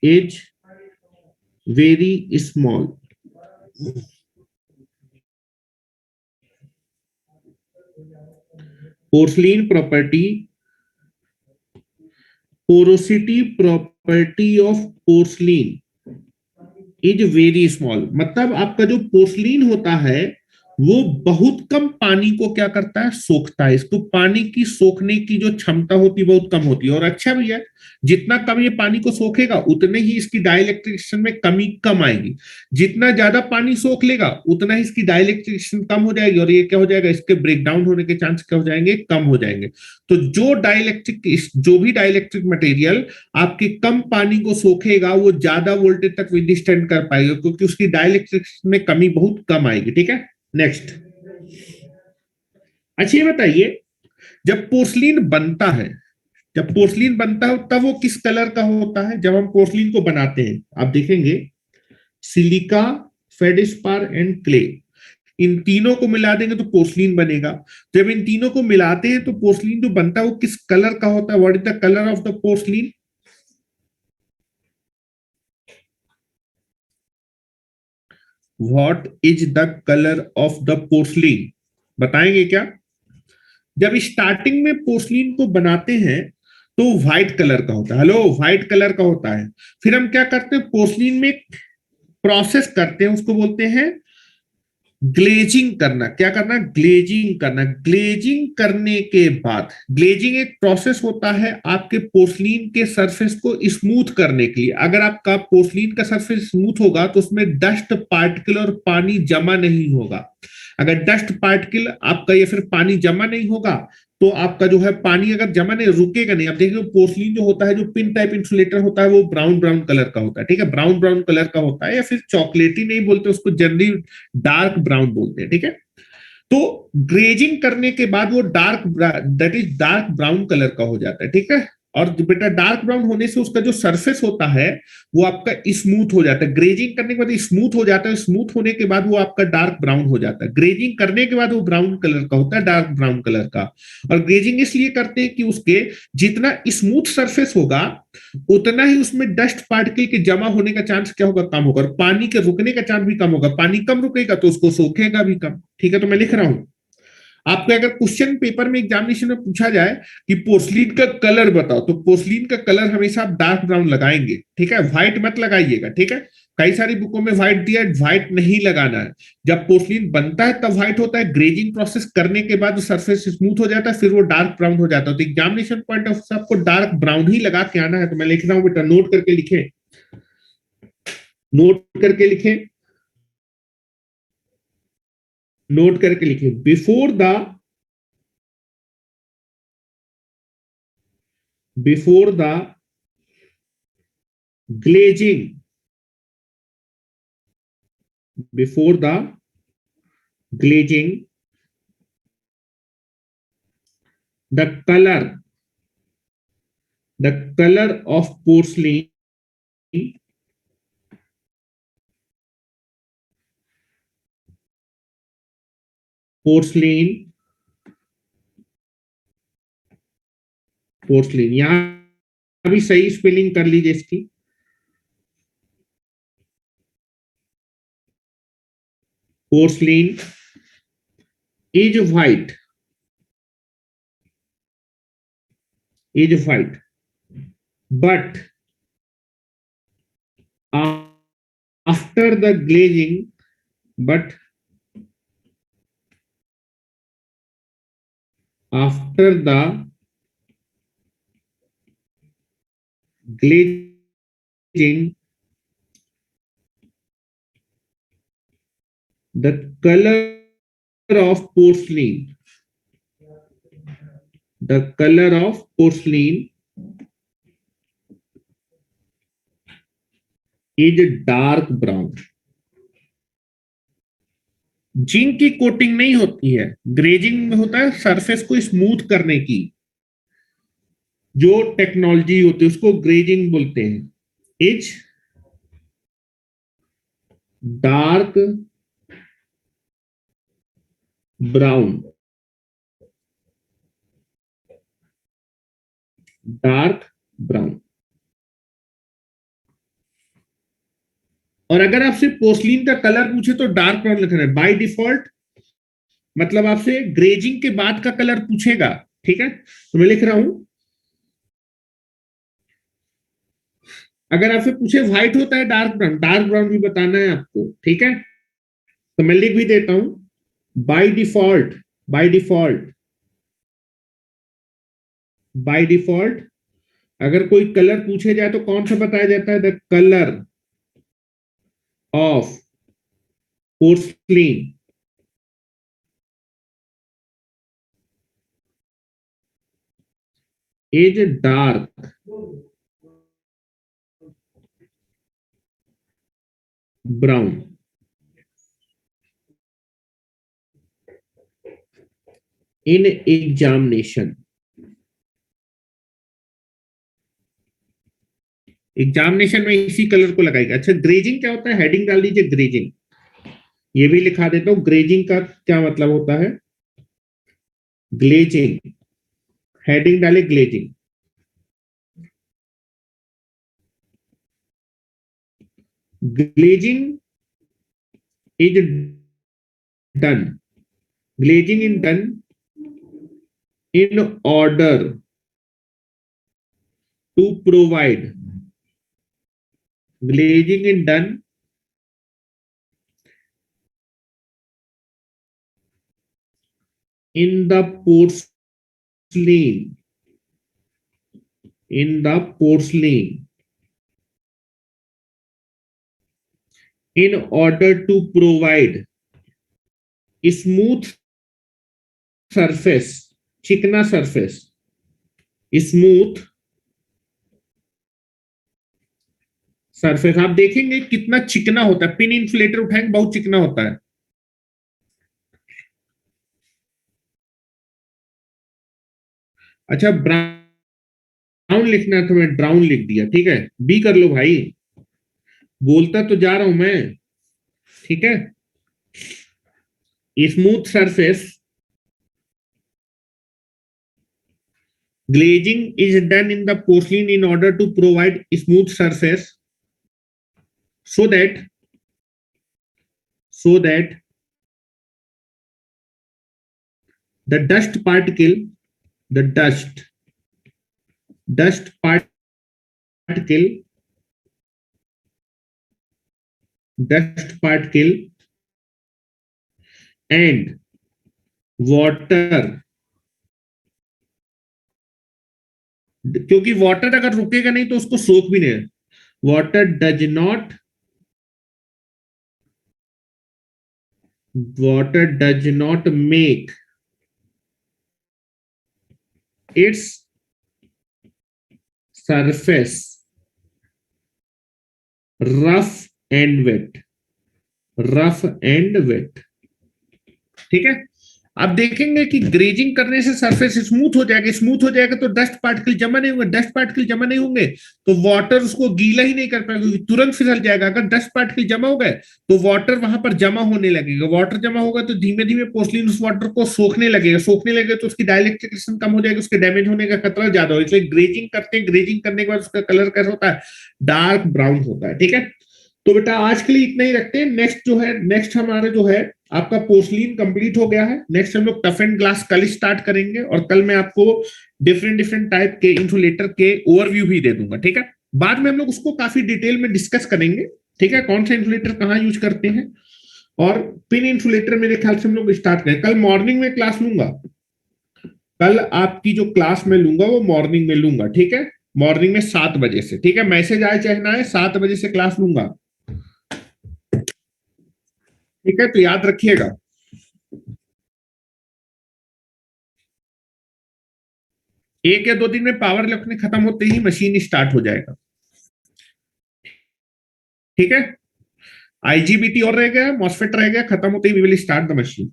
is very small. Porcelain property, porosity property of porcelain is very small, मतलब आपका जो पोर्सलिन होता है वो बहुत कम पानी को क्या करता है? सोखता है। इसको पानी की सोखने की जो क्षमता होती है बहुत कम होती है। और अच्छा भी है, जितना कम ये पानी को सोखेगा उतने ही इसकी डाइलेक्ट्रिकेशन में कमी कम आएगी। जितना ज्यादा पानी सोख लेगा उतना ही इसकी डाइलेक्ट्रिकेशन कम हो जाएगी और ये क्या हो जाएगा? इसके ब्रेकडाउन होने के चांस क्या हो जाएंगे? कम हो जाएंगे। तो जो भी डाइलेक्ट्रिक मटेरियल आपके कम पानी को सोखेगा वो ज्यादा वोल्टेज तक विदस्टैंड कर पाएगा क्योंकि उसकी डाइलेक्ट्रिकेशन में कमी बहुत कम आएगी। ठीक है, नेक्स्ट। अच्छा ये बताइए, जब पोर्सलिन बनता है, जब पोर्सलिन बनता है तब वो किस कलर का होता है? जब हम पोर्सलिन को बनाते हैं आप देखेंगे सिलिका, फेडिस्पार एंड क्ले, इन तीनों को मिला देंगे तो पोर्सलिन बनेगा। जब इन तीनों को मिलाते हैं तो पोर्सलिन जो बनता है वो किस कलर का होता है? What is the colour of the porcelain? What is the colour of the porcelain? बताएंगे क्या? जब स्टार्टिंग में पोर्सलिन को बनाते हैं तो व्हाइट कलर का होता है। हेलो, व्हाइट कलर का होता है। फिर हम क्या करते हैं? पोर्सलिन में प्रोसेस करते हैं, उसको बोलते हैं ग्लेजिंग करना, क्या करना, ग्लेजिंग करना। ग्लेजिंग करने के बाद, ग्लेजिंग एक प्रोसेस होता है आपके पोर्सलीन के सरफेस को स्मूथ करने के लिए। अगर आपका पोर्सलीन का सरफेस स्मूथ होगा तो उसमें डस्ट पार्टिकल और पानी जमा नहीं होगा। अगर डस्ट पार्टिकल आपका या फिर पानी जमा नहीं होगा तो आपका जो है पानी अगर जमा नहीं, रुकेगा नहीं। आप देखिए पोर्सलीन जो होता है, जो पिन टाइप इंसुलेटर होता है, वो ब्राउन ब्राउन कलर का होता है, ठीक है, ब्राउन ब्राउन कलर का होता है, या फिर चॉकलेटी नहीं बोलते उसको, जनरली डार्क ब्राउन बोलते हैं, ठीक है। तो ग्रेजिंग करने के बाद वो dark, that is dark brown colour का हो जाता है, ठीक है। और बेटा डार्क ब्राउन होने से उसका जो सरफेस होता है वो आपका स्मूथ हो जाता है। ग्रेजिंग करने के बाद स्मूथ हो जाता है, स्मूथ होने के बाद वो आपका डार्क ब्राउन हो जाता है। ग्रेजिंग करने के बाद वो ब्राउन कलर का होता है, डार्क ब्राउन कलर का। और ग्रेजिंग इसलिए करते हैं कि उसके जितना स्मूथ सरफेस होगा उतना ही उसमें डस्ट पार्टिकल के जमा होने का चांस क्या होगा, कम होगा, और पानी के रुकने का चांस भी कम होगा। पानी कम रुकेगा तो उसको सोखेगा भी कम, ठीक है। तो मैं लिख रहा हूं, आपको अगर क्वेश्चन पेपर में एग्जामिनेशन में पूछा जाए कि पोर्सलीन का कलर बताओ, तो पोर्सलीन का कलर हमेशा आप डार्क ब्राउन लगाएंगे, ठीक है, व्हाइट मत लगाइएगा, ठीक है। कई सारी बुकों में व्हाइट दिया है, व्हाइट नहीं लगाना है। जब पोर्सलीन बनता है तब व्हाइट होता है, ग्रेजिंग प्रोसेस करने के बाद सरफेस स्मूथ हो जाता है, फिर वो डार्क ब्राउन हो जाता है। तो एग्जामिनेशन पॉइंट ऑफ आपको डार्क ब्राउन ही लगा के आना है। तो मैं लिख रहा हूं बेटा, नोट करके लिखे, नोट करके लिखे, नोट करके लिखे, before the glazing, before the glazing, the color of porcelain, porcelain, यहां भी सही स्पेलिंग कर लीजिए इसकी। Porcelain is white, is white, but after the glazing, but after the glazing, the color of porcelain, the color of porcelain is dark brown। Zinc की coating नहीं होती है, ग्रेजिंग में होता है सरफेस को स्मूथ करने की जो टेक्नोलॉजी होती है उसको ग्रेजिंग बोलते हैं। Is dark brown, dark brown. और अगर आपसे पोर्सलीन का कलर पूछे तो डार्क ब्राउन लिखना है बाय डिफॉल्ट, मतलब आपसे ग्रेजिंग के बाद का कलर पूछेगा, ठीक है। तो मैं लिख रहा हूं, अगर आपसे पूछे व्हाइट होता है डार्क ब्राउन, डार्क ब्राउन भी बताना है आपको, ठीक है। तो मैं लिख भी देता हूं, by default, by default, by default अगर कोई कलर पूछे जाए तो कौन सा बताया जाता है, the colour of porcelain is dark brown. In examination, examination में इसी कलर को लगाएगा। अच्छा ग्रेजिंग क्या होता है, हेडिंग डाल दीजिए ग्रेजिंग, ये भी लिखा देता हूं, ग्रेजिंग का क्या मतलब होता है, ग्लेजिंग, हेडिंग डाले glazing. Glazing is done, glazing is done in order to provide, glazing is done in the porcelain, in the porcelain, in order to provide smooth surface, चिकना surface, स्मूथ सरफेस। आप देखेंगे कितना चिकना होता है, pin insulator उठाएंगे बहुत चिकना होता है। अच्छा, ब्राउन लिखना है तो मैं ड्राउन लिख दिया, ठीक है, बी कर लो भाई, बोलता तो जा रहा हूं मैं, ठीक है। Smooth surface glazing is done in the porcelain in order to provide smooth surface so that so that the dust particle, the dust particle, dust particle and water, क्योंकि वाटर अगर रुकेगा नहीं तो उसको सोख भी नहीं, water does not, water does not make its surface rough and wet, rough and wet, ठीक है। आप देखेंगे कि ग्रेजिंग करने से सरफेस स्मूथ हो जाएगा, स्मूथ हो जाएगा तो डस्ट पार्टिकल जमा नहीं होंगे, डस्ट पार्टिकल जमा नहीं होंगे तो वाटर उसको गीला ही नहीं कर पाएगा क्योंकि तुरंत फिसल जाएगा। अगर डस्ट पार्टिकल जमा हो गए तो वाटर वहां पर जमा होने लगेगा, वाटर जमा होगा तो धीमे धीमे पोर्सलिन उस वाटर को सोखने लगेगा, सोखने लगेगा तो उसकी डाइलेक्ट्रिकेशन कम हो जाएगी, उसके डैमेज होने का खतरा ज्यादा हो, इसलिए ग्रेजिंग करते हैं। ग्रेजिंग करने के बाद उसका कलर कैसा होता है, डार्क ब्राउन होता है, ठीक है। तो बेटा आज के लिए इतना ही रखते हैं। नेक्स्ट जो है, नेक्स्ट हमारे जो है आपका पोर्सलिन कंप्लीट हो गया है। नेक्स्ट हम लोग टफ एंड ग्लास कल स्टार्ट करेंगे और कल मैं आपको डिफरेंट डिफरेंट टाइप के इंसुलेटर के ओवरव्यू भी दे दूंगा, ठीक है। बाद में हम लोग उसको काफी डिटेल में डिस्कस करेंगे, ठीक है, कौन सा इंसुलेटर कहाँ यूज करते हैं। और पिन इंसुलेटर मेरे ख्याल से हम लोग स्टार्ट करें, कल मॉर्निंग में क्लास लूंगा, कल आपकी जो क्लास में लूंगा वो मॉर्निंग में लूंगा, ठीक है, मॉर्निंग में 7 बजे से, ठीक है, मैसेज आए चाहे ना आए 7 बजे से क्लास लूंगा, ठीक है, तो याद रखिएगा। एक या दो दिन में पावर इलेक्ट्रॉनिक खत्म होते ही मशीन स्टार्ट हो जाएगा, ठीक है। आईजीबीटी और रह गया, मॉसफेट रह गया, खत्म होते ही we will start the machine.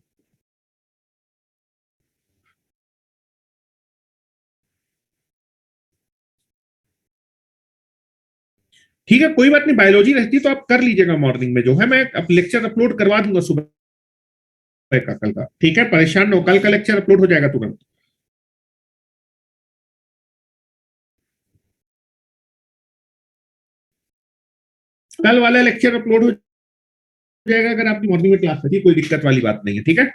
ठीक है, कोई बात नहीं, बायोलॉजी रहती तो आप कर लीजिएगा मॉर्निंग में, जो है मैं अब लेक्चर अपलोड करवा दूंगा सुबह का, कल का, ठीक है, परेशान न हो, कल का लेक्चर अपलोड हो जाएगा तुरंत। कल वाला लेक्चर अपलोड हो जाएगा अगर आपकी मॉर्निंग में क्लास रहती है, कोई दिक्कत वाली बात नहीं है, ठीक है।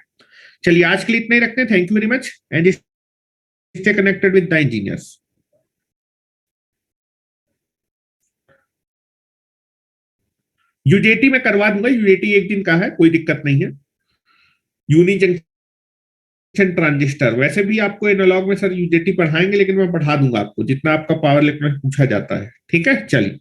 चलिए आज के लिए इतना ही रखते हैं, thank you very much and stay connected with the engineers. UJT में करवा दूंगा, यूजेटी एक दिन का है, कोई दिक्कत नहीं है। यूनी जंक्शन ट्रांजिस्टर वैसे भी आपको एनालॉग में सर यूजेटी पढ़ाएंगे, लेकिन मैं पढ़ा दूंगा आपको जितना आपका पावर इलेक्ट्रॉनिक पूछा जाता है, ठीक है। चलिए।